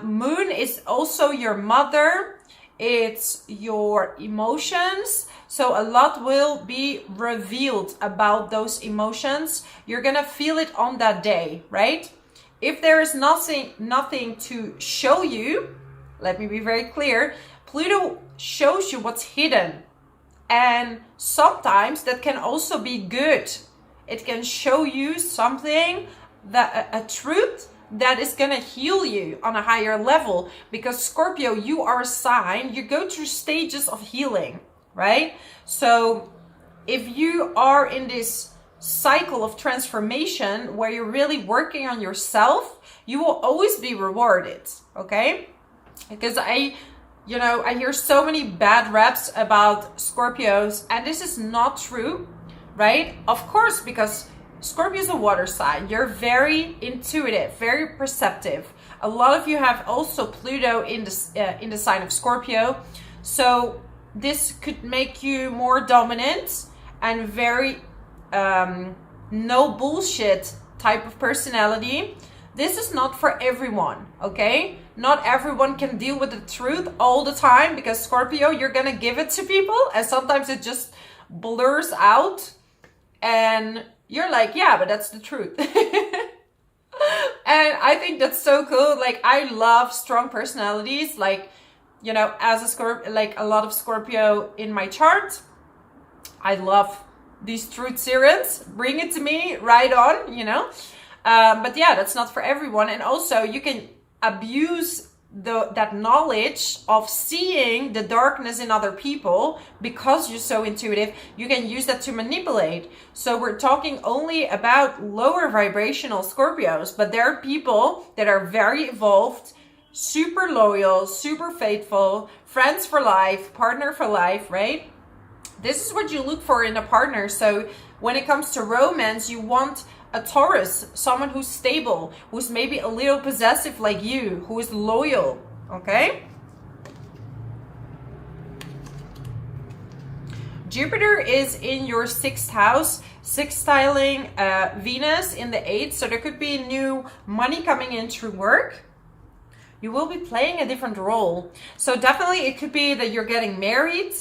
Moon is also your mother. It's your emotions. So a lot will be revealed about those emotions. You're gonna feel it on that day, right? If there is nothing to show you, let me be very clear, Pluto shows you what's hidden. And sometimes that can also be good. It can show you something, that a truth that is going to heal you on a higher level. Because Scorpio, you are a sign, you go through stages of healing, right? So if you are in this cycle of transformation where you're really working on yourself, you will always be rewarded, okay? Because I hear so many bad raps about Scorpios, and this is not true, right? Of course, because Scorpio is a water sign. You're very intuitive, very perceptive. A lot of you have also Pluto in the sign of Scorpio. So this could make you more dominant and very no bullshit type of personality. This is not for everyone, okay? Not everyone can deal with the truth all the time, because Scorpio, you're gonna give it to people and sometimes it just blurs out and you're like, yeah, but that's the truth. And I think that's so cool. Like, I love strong personalities. Like, you know, as a Scorpio, like a lot of Scorpio in my chart, I love these truth series. Bring it to me, right on, you know. But yeah, that's not for everyone. And also you can abuse that knowledge of seeing the darkness in other people because you're so intuitive. You can use that to manipulate. So we're talking only about lower vibrational Scorpios, but there are people that are very evolved, super loyal, super faithful, friends for life, partner for life, right? This is what you look for in a partner. So when it comes to romance, you want a Taurus, someone who's stable, who's maybe a little possessive like you, who is loyal, okay? Jupiter is in your 6th house, sextiling Venus in the 8th, so there could be new money coming in through work. You will be playing a different role. So definitely it could be that you're getting married.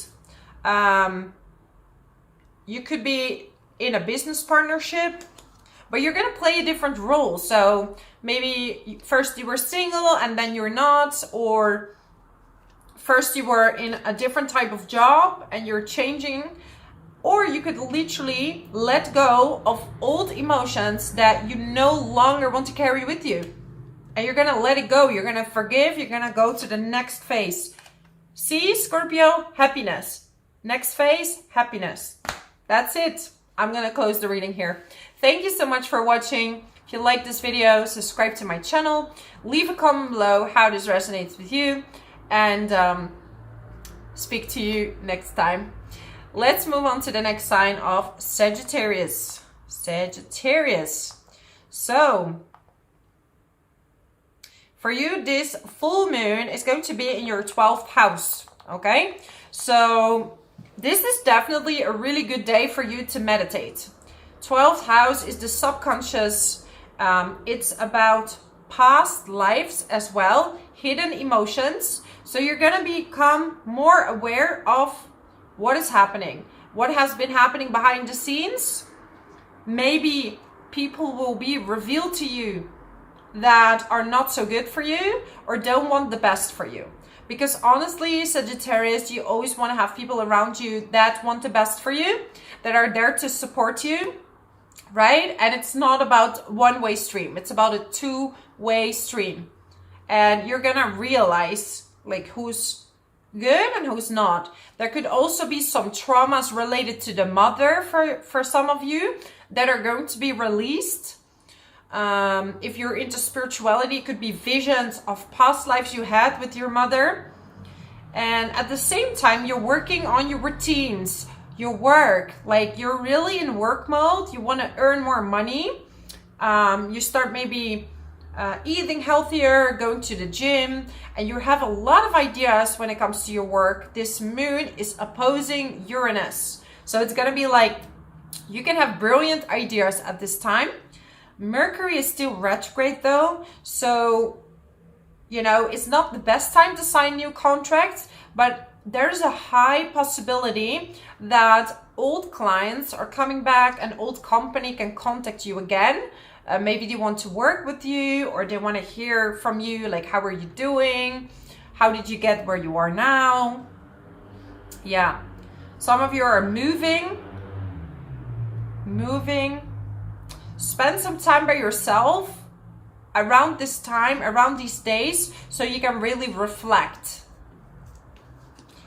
You could be in a business partnership, but you're going to play a different role. So maybe first you were single and then you're not, or first you were in a different type of job and you're changing, or you could literally let go of old emotions that you no longer want to carry with you. And you're going to let it go. You're going to forgive. You're going to go to the next phase. See, Scorpio, happiness. Next phase, happiness. That's it. I'm going to close the reading here. Thank you so much for watching. If you like this video, subscribe to my channel. Leave a comment below how this resonates with you. And speak to you next time. Let's move on to the next sign of Sagittarius. Sagittarius. So, for you, this full moon is going to be in your 12th house. Okay? So, this is definitely a really good day for you to meditate. 12th house is the subconscious. It's about past lives as well, hidden emotions. So you're going to become more aware of what is happening, what has been happening behind the scenes. Maybe people will be revealed to you that are not so good for you or don't want the best for you. Because honestly, Sagittarius, you always want to have people around you that want the best for you, that are there to support you, right? And it's not about one-way stream. It's about a two-way stream. And you're going to realize like who's good and who's not. There could also be some traumas related to the mother for some of you that are going to be released. If you're into spirituality, it could be visions of past lives you had with your mother. And at the same time, you're working on your routines, your work. Like you're really in work mode. You want to earn more money. You start maybe eating healthier, going to the gym, and you have a lot of ideas when it comes to your work. This moon is opposing Uranus. So it's going to be like, you can have brilliant ideas at this time. Mercury is still retrograde though. So, you know, it's not the best time to sign new contracts, but there's a high possibility that old clients are coming back, an old company can contact you again. Maybe they want to work with you, or they want to hear from you, like, how are you doing? How did you get where you are now? Yeah. Some of you are moving. Spend some time by yourself around this time, around these days, so you can really reflect.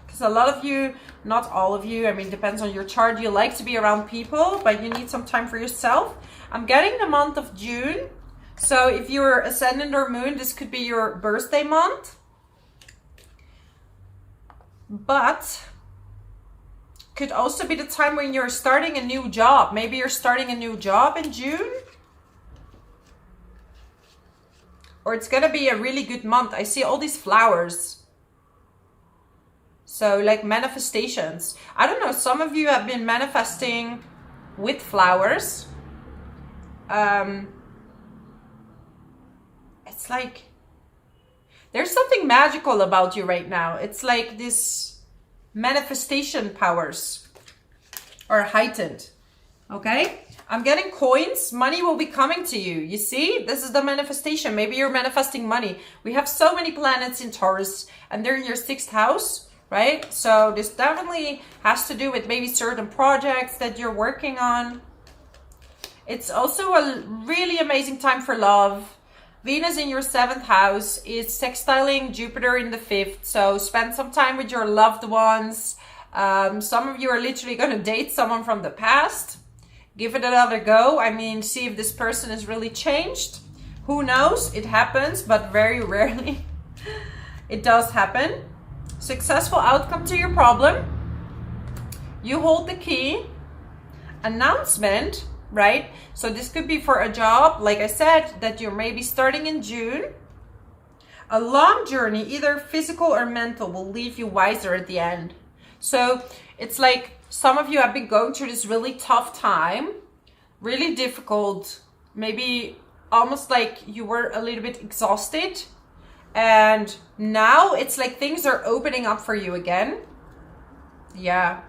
Because a lot of you, not all of you, I mean, depends on your chart, you like to be around people, but you need some time for yourself. I'm getting the month of June. So if you're ascendant or moon, this could be your birthday month. But could also be the time when you're starting a new job. Maybe you're starting a new job in June. Or it's going to be a really good month. I see all these flowers. So like manifestations. I don't know, some of you have been manifesting with flowers. It's like there's something magical about you right now. It's like this manifestation powers are heightened. Okay, I'm getting coins. Money will be coming to you. You see, this is the manifestation. Maybe you're manifesting money. We have so many planets in Taurus and they're in your 6th house, right? So this definitely has to do with maybe certain projects that you're working on. It's also a really amazing time for love. Venus in your 7th house is sextiling Jupiter in the 5th. So spend some time with your loved ones. Some of you are literally going to date someone from the past. Give it another go. I mean, see if this person is really changed. Who knows? It happens, but very rarely it does happen. Successful outcome to your problem. You hold the key. Announcement. right? So this could be for a job, like I said, that you're maybe starting in June. A long journey, either physical or mental, will leave you wiser at the end. So it's like some of you have been going through this really tough time, really difficult, maybe almost like you were a little bit exhausted. And now it's like things are opening up for you again. Yeah.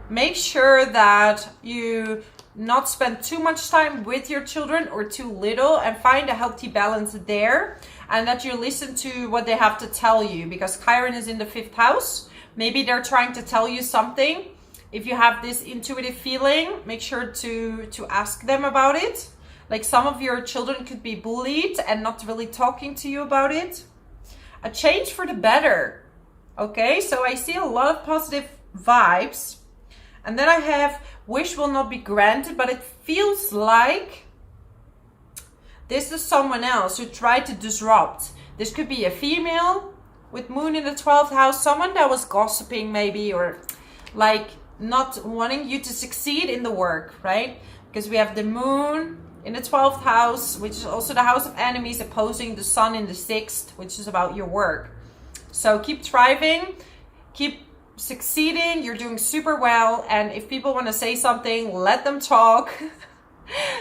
Make sure that you not spend too much time with your children or too little, and find a healthy balance there, and that you listen to what they have to tell you, because Chiron is in the 5th house. Maybe they're trying to tell you something. If you have this intuitive feeling, make sure to ask them about it. Like some of your children could be bullied and not really talking to you about it. A change for the better. Okay, so I see a lot of positive vibes. And then I have wish will not be granted, but it feels like this is someone else who tried to disrupt. This could be a female with Moon in the 12th house, someone that was gossiping maybe, or like not wanting you to succeed in the work, right? Because we have the Moon in the 12th house, which is also the house of enemies, opposing the Sun in the 6th, which is about your work. So keep thriving, keep succeeding, you're doing super well, and if people want to say something, let them talk.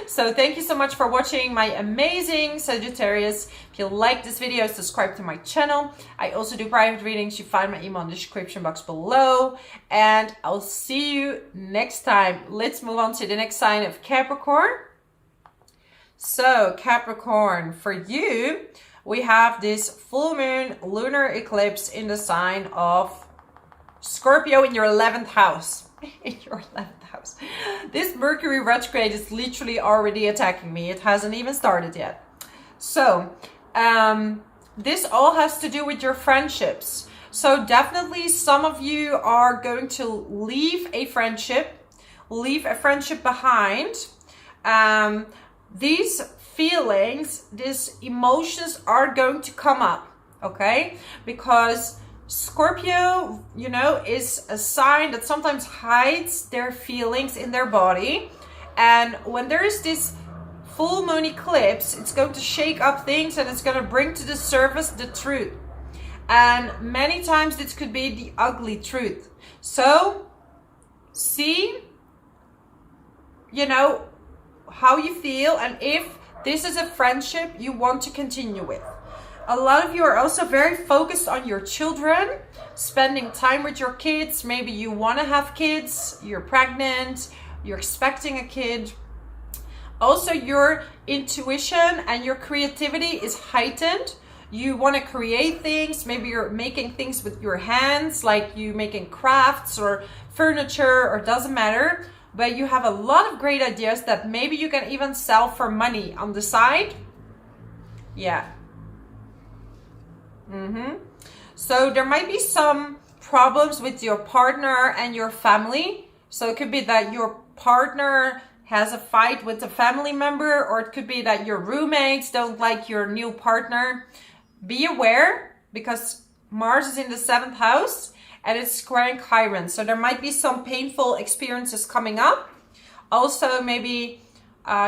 So thank you so much for watching, my amazing Sagittarius. If you like this video, subscribe to my channel. I also do private readings. You find my email in the description box below, and I'll see you next time. Let's move on to the next sign of Capricorn. So Capricorn, for you, we have this full moon lunar eclipse in the sign of Scorpio in your 11th house. In your 11th house. This Mercury retrograde is literally already attacking me. It hasn't even started yet. So this all has to do with your friendships. So definitely some of you are going to leave a friendship behind. These feelings, these emotions are going to come up, okay? Because Scorpio, you know, is a sign that sometimes hides their feelings in their body. And when there is this full moon eclipse, it's going to shake up things, and it's going to bring to the surface the truth. And many times this could be the ugly truth. So see, you know, how you feel, and if this is a friendship you want to continue with. A lot of you are also very focused on your children, spending time with your kids. Maybe you want to have kids, you're pregnant, you're expecting a kid. Also, your intuition and your creativity is heightened. You want to create things. Maybe you're making things with your hands, like you making crafts or furniture, or doesn't matter. But you have a lot of great ideas that maybe you can even sell for money on the side. Yeah. So there might be some problems with your partner and your family. So it could be that your partner has a fight with a family member, or it could be that your roommates don't like your new partner. Be aware, because Mars is in the 7th house and it's squaring Chiron. So there might be some painful experiences coming up. Also, maybe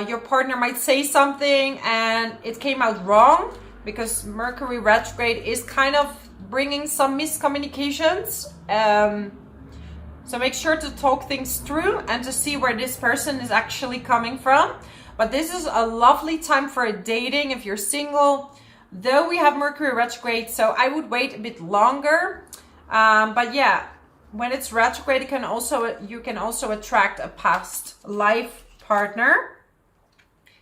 your partner might say something and it came out wrong, because Mercury retrograde is kind of bringing some miscommunications. So make sure to talk things through and to see where this person is actually coming from. But this is a lovely time for dating if you're single, though we have Mercury retrograde, so I would wait a bit longer. But yeah, when it's retrograde, you can also attract a past life partner.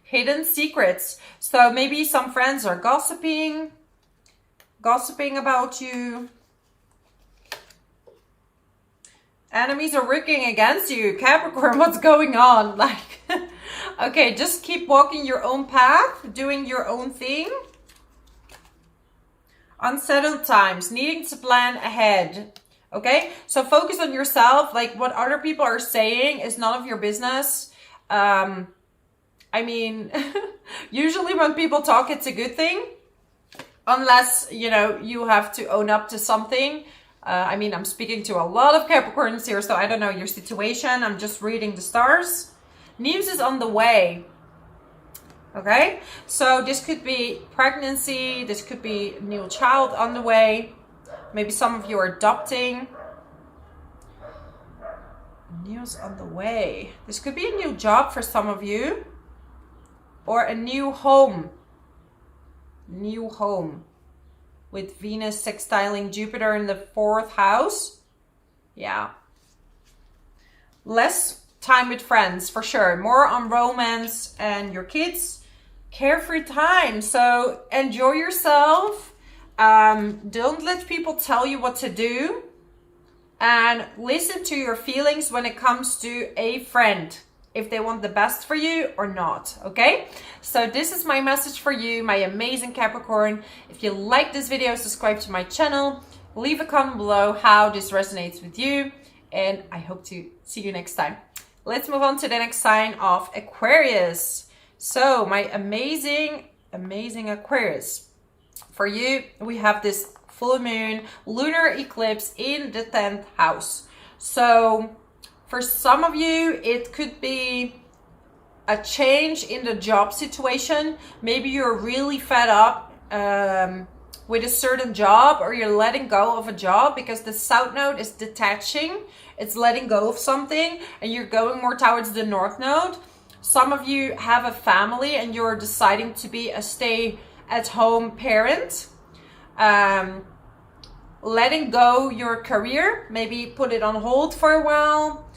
Hidden secrets. So maybe some friends are gossiping about you. Enemies are working against you. Capricorn, what's going on? Like, okay, just keep walking your own path, doing your own thing. Unsettled times, needing to plan ahead. Okay, so focus on yourself. Like, what other people are saying is none of your business. I mean, usually when people talk, it's a good thing. Unless, you know, you have to own up to something. I mean, I'm speaking to a lot of Capricorns here, so I don't know your situation. I'm just reading the stars. News is on the way. Okay, so this could be pregnancy. This could be a new child on the way. Maybe some of you are adopting. News on the way. This could be a new job for some of you. Or a new home. New home. With Venus sextiling Jupiter in the 4th house. Yeah. Less time with friends, for sure. More on romance and your kids. Carefree time. So enjoy yourself. Don't let people tell you what to do. And listen to your feelings when it comes to a friend. If they want the best for you or not, okay? So this is my message for you, my amazing Capricorn. If you like this video, subscribe to my channel. Leave a comment below how this resonates with you. And I hope to see you next time. Let's move on to the next sign of Aquarius. So my amazing Aquarius. For you, we have this full moon lunar eclipse in the 10th house. So for some of you, it could be a change in the job situation. Maybe you're really fed up with a certain job, or you're letting go of a job because the south node is detaching. It's letting go of something and you're going more towards the north node. Some of you have a family and you're deciding to be a stay-at-home parent. Letting go your career, maybe put it on hold for a while.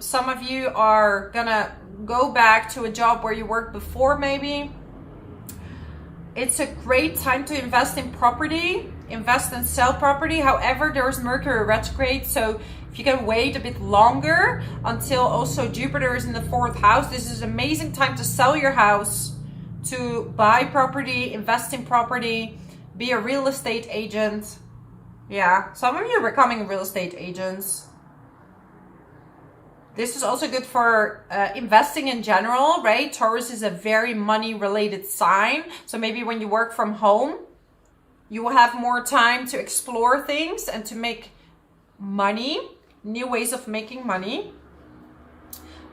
Some of you are gonna go back to a job where you worked before, maybe. It's a great time to invest in property, invest and sell property. However, there's Mercury retrograde, so if you can wait a bit longer until also Jupiter is in the 4th house, this is an amazing time to sell your house, to buy property, invest in property, be a real estate agent. Yeah, some of you are becoming real estate agents. This is also good for investing in general, right? Taurus is a very money-related sign. So maybe when you work from home, you will have more time to explore things and to make money, new ways of making money.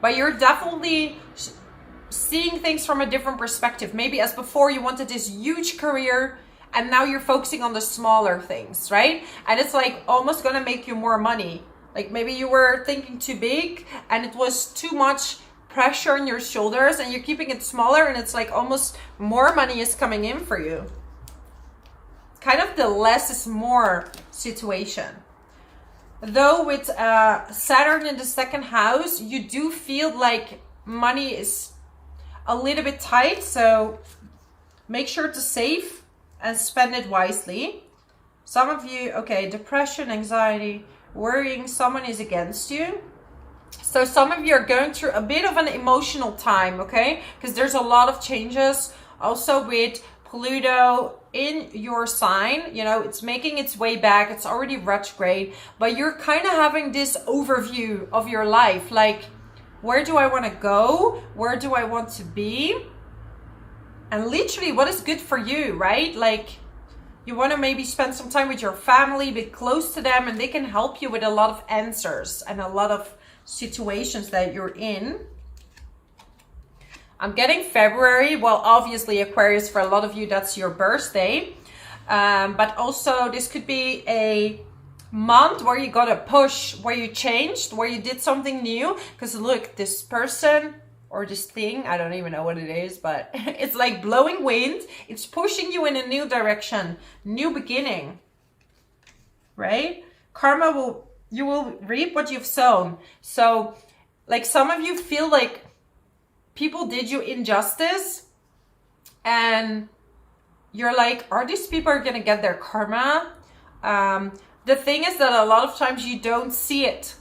But you're definitely seeing things from a different perspective. Maybe as before, you wanted this huge career, and now you're focusing on the smaller things, right? And it's like almost gonna make you more money. Like maybe you were thinking too big and it was too much pressure on your shoulders and you're keeping it smaller, and it's like almost more money is coming in for you. Kind of the less is more situation. Though with Saturn in the 2nd house, you do feel like money is a little bit tight. So make sure to save and spend it wisely. Some of you, okay, depression, anxiety, worrying, someone is against you. So some of you are going through a bit of an emotional time, okay? Because there's a lot of changes. Also with Pluto in your sign, you know, it's making its way back. It's already retrograde, but you're kind of having this overview of your life. Like, where do I want to go? Where do I want to be? And literally, what is good for you, right? Like, you want to maybe spend some time with your family, be close to them, and they can help you with a lot of answers and a lot of situations that you're in. I'm getting February. Well, obviously, Aquarius, for a lot of you, that's your birthday. But also, this could be a month where you got a push, where you changed, where you did something new. Because look, this person or this thing, I don't even know what it is, but it's like blowing wind. It's pushing you in a new direction, new beginning, right? Karma you will reap what you've sown. So like some of you feel like people did you injustice and you're like, are these people going to get their karma? The thing is that a lot of times you don't see it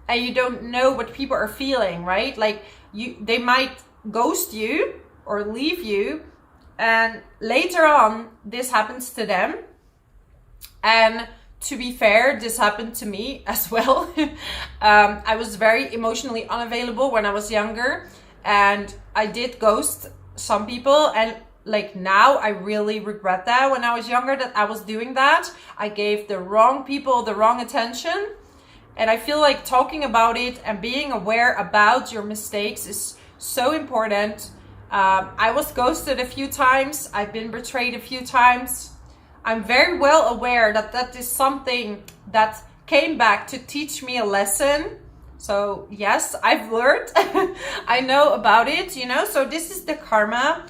and you don't know what people are feeling, right? Like they might ghost you or leave you, and later on this happens to them. And to be fair, this happened to me as well. I was very emotionally unavailable when I was younger, and I did ghost some people, and like now I really regret that. When I was younger, that I was doing that. I gave the wrong people the wrong attention. And I feel like talking about it and being aware about your mistakes is so important. I was ghosted a few times. I've been betrayed a few times. I'm very well aware that that is something that came back to teach me a lesson. So yes, I've learned. I know about it, you know. So this is the karma.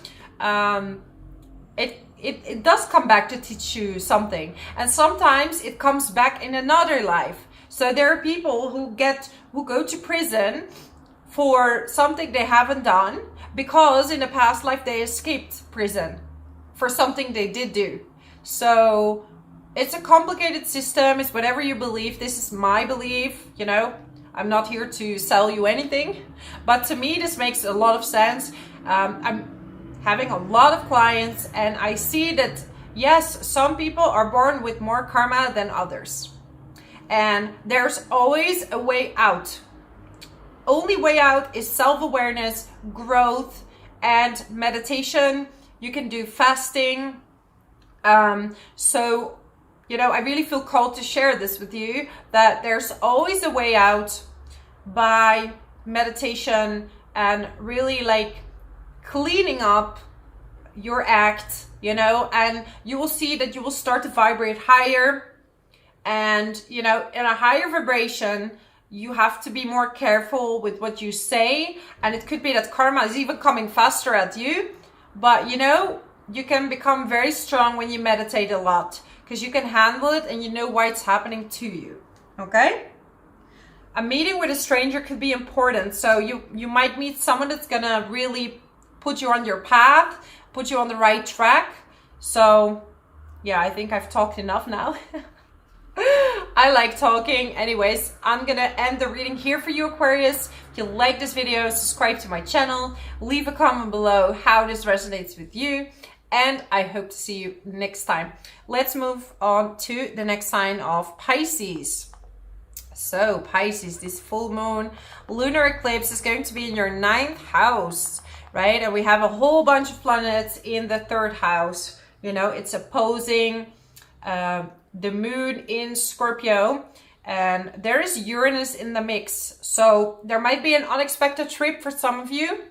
It does come back to teach you something. And sometimes it comes back in another life. So there are people who go to prison for something they haven't done because in a past life they escaped prison for something they did do. So it's a complicated system. It's whatever you believe. This is my belief, you know. I'm not here to sell you anything, but to me this makes a lot of sense. I'm having a lot of clients and I see that yes, some people are born with more karma than others. And there's always a way out. Only way out is self-awareness, growth, and meditation. You can do fasting. So, you know, I really feel called to share this with you, that there's always a way out by meditation and really like cleaning up your act, you know, and you will see that you will start to vibrate higher. And, you know, in a higher vibration, you have to be more careful with what you say. And it could be that karma is even coming faster at you. But, you know, you can become very strong when you meditate a lot. Because you can handle it and you know why it's happening to you. Okay? A meeting with a stranger could be important. So you might meet someone that's going to really put you on your path. Put you on the right track. So, yeah, I think I've talked enough now. I like talking. Anyways, I'm gonna end the reading here for you, Aquarius. If you like this video, subscribe to my channel, leave a comment below how this resonates with you, and I hope to see you next time. Let's move on to the next sign of Pisces. So Pisces, this full moon lunar eclipse is going to be in your 9th house, right? And we have a whole bunch of planets in the 3rd house. You know, it's opposing the moon in Scorpio, and there is Uranus in the mix. So there might be an unexpected trip for some of you.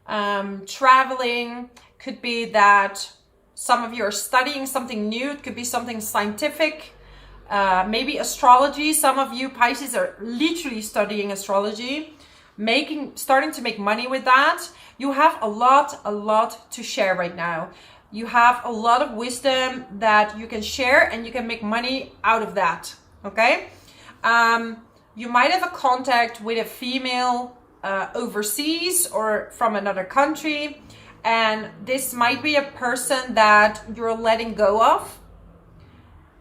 Traveling, could be that some of you are studying something new. It could be something scientific, maybe astrology. Some of you Pisces are literally studying astrology, starting to make money with that. You have a lot to share right now. You have a lot of wisdom that you can share and you can make money out of that, okay? You might have a contact with a female overseas or from another country, and this might be a person that you're letting go of.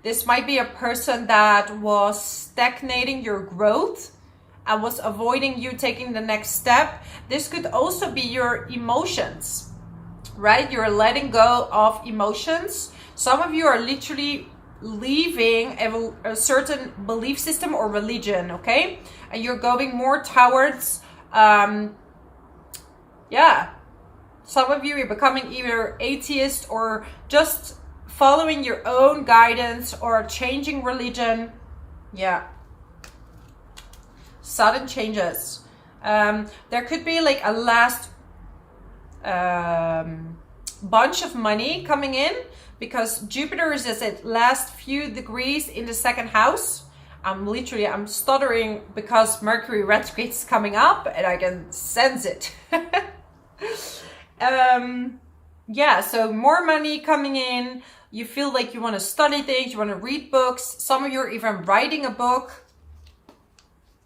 This might be a person that was stagnating your growth and was avoiding you taking the next step. This could also be your emotions. Right? You're letting go of emotions. Some of you are literally leaving a certain belief system or religion, okay? And you're going more towards, some of you are becoming either atheist or just following your own guidance or changing religion. Yeah. Sudden changes. There could be like a last bunch of money coming in because Jupiter is at its last few degrees in the 2nd house. I'm stuttering because Mercury retrograde is coming up and I can sense it. So more money coming in. You feel like you want to study things, you want to read books. Some of you are even writing a book.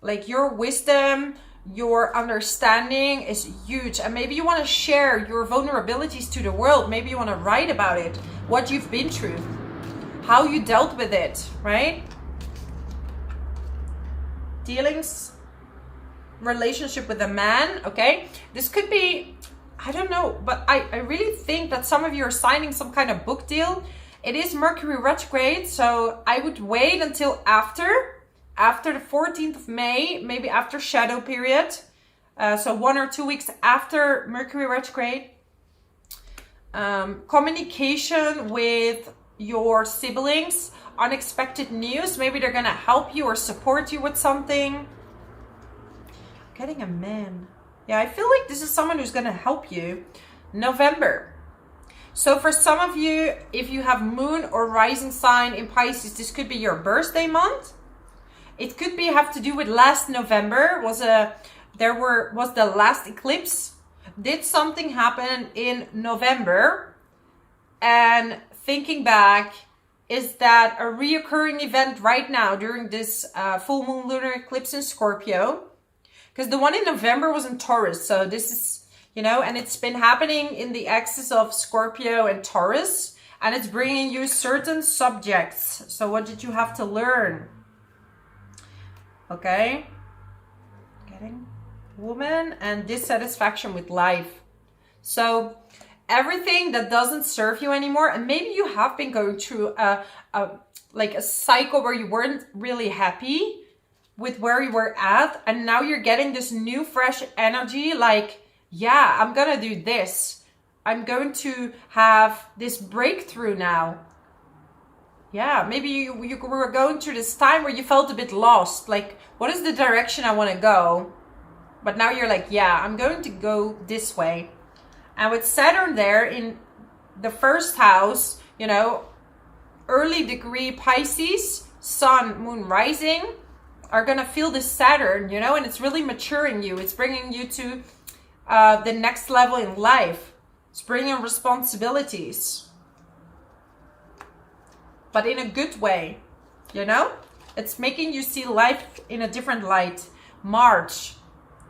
Like your wisdom, your understanding is huge, and maybe you want to share your vulnerabilities to the world. Maybe you want to write about it, what you've been through, how you dealt with it, right? Dealings, relationship with a man, okay? This could be, I don't know, but I really think that some of you are signing some kind of book deal. It is Mercury retrograde, so I would wait until after the 14th of May, maybe after shadow period. So 1 or 2 weeks after Mercury retrograde. communication with your siblings, unexpected news. Maybe they're gonna help you or support you with something. Getting a man. Yeah, I feel like this is someone who's gonna help you. November. So for some of you, if you have moon or rising sign in Pisces, this could be your birthday month. It could be have to do with last November was the last eclipse. Did something happen in November? And thinking back, is that a reoccurring event right now during this full moon lunar eclipse in Scorpio? Because the one in November was in Taurus. So this is, you know, and it's been happening in the axis of Scorpio and Taurus. And it's bringing you certain subjects. So what did you have to learn? Okay. Getting woman and dissatisfaction with life. So everything that doesn't serve you anymore, and maybe you have been going through a cycle where you weren't really happy with where you were at, and now you're getting this new fresh energy like, yeah, I'm gonna do this. I'm going to have this breakthrough now. Yeah, maybe you were going through this time where you felt a bit lost, like, what is the direction I want to go? But now you're like, yeah, I'm going to go this way. And with Saturn there in the first house, you know, early degree Pisces, Sun, Moon, Rising, are going to feel this Saturn, you know, and it's really maturing you. It's bringing you to the next level in life. It's bringing responsibilities. But in a good way, you know? It's making you see life in a different light. March.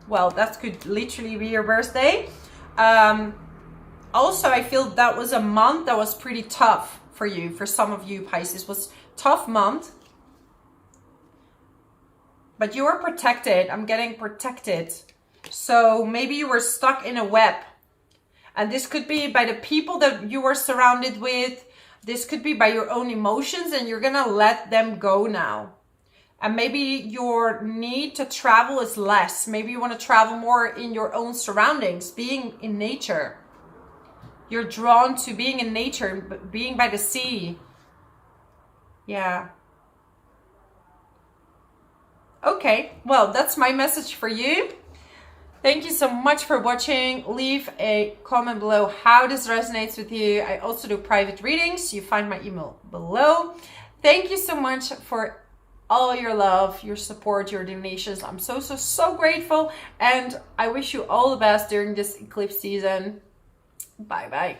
Well, that could literally be your birthday. Also, I feel that was a month that was pretty tough for you. For some of you, Pisces, was tough month. But you are protected. I'm getting protected. So maybe you were stuck in a web. And this could be by the people that you were surrounded with. This could be by your own emotions, and you're going to let them go now. And maybe your need to travel is less. Maybe you want to travel more in your own surroundings, being in nature. You're drawn to being in nature, being by the sea. Yeah. Okay, well, that's my message for you. Thank you so much for watching. Leave a comment below how this resonates with you. I also do private readings. You find my email below. Thank you so much for all your love, your support, your donations. I'm so grateful. And I wish you all the best during this eclipse season. Bye-bye.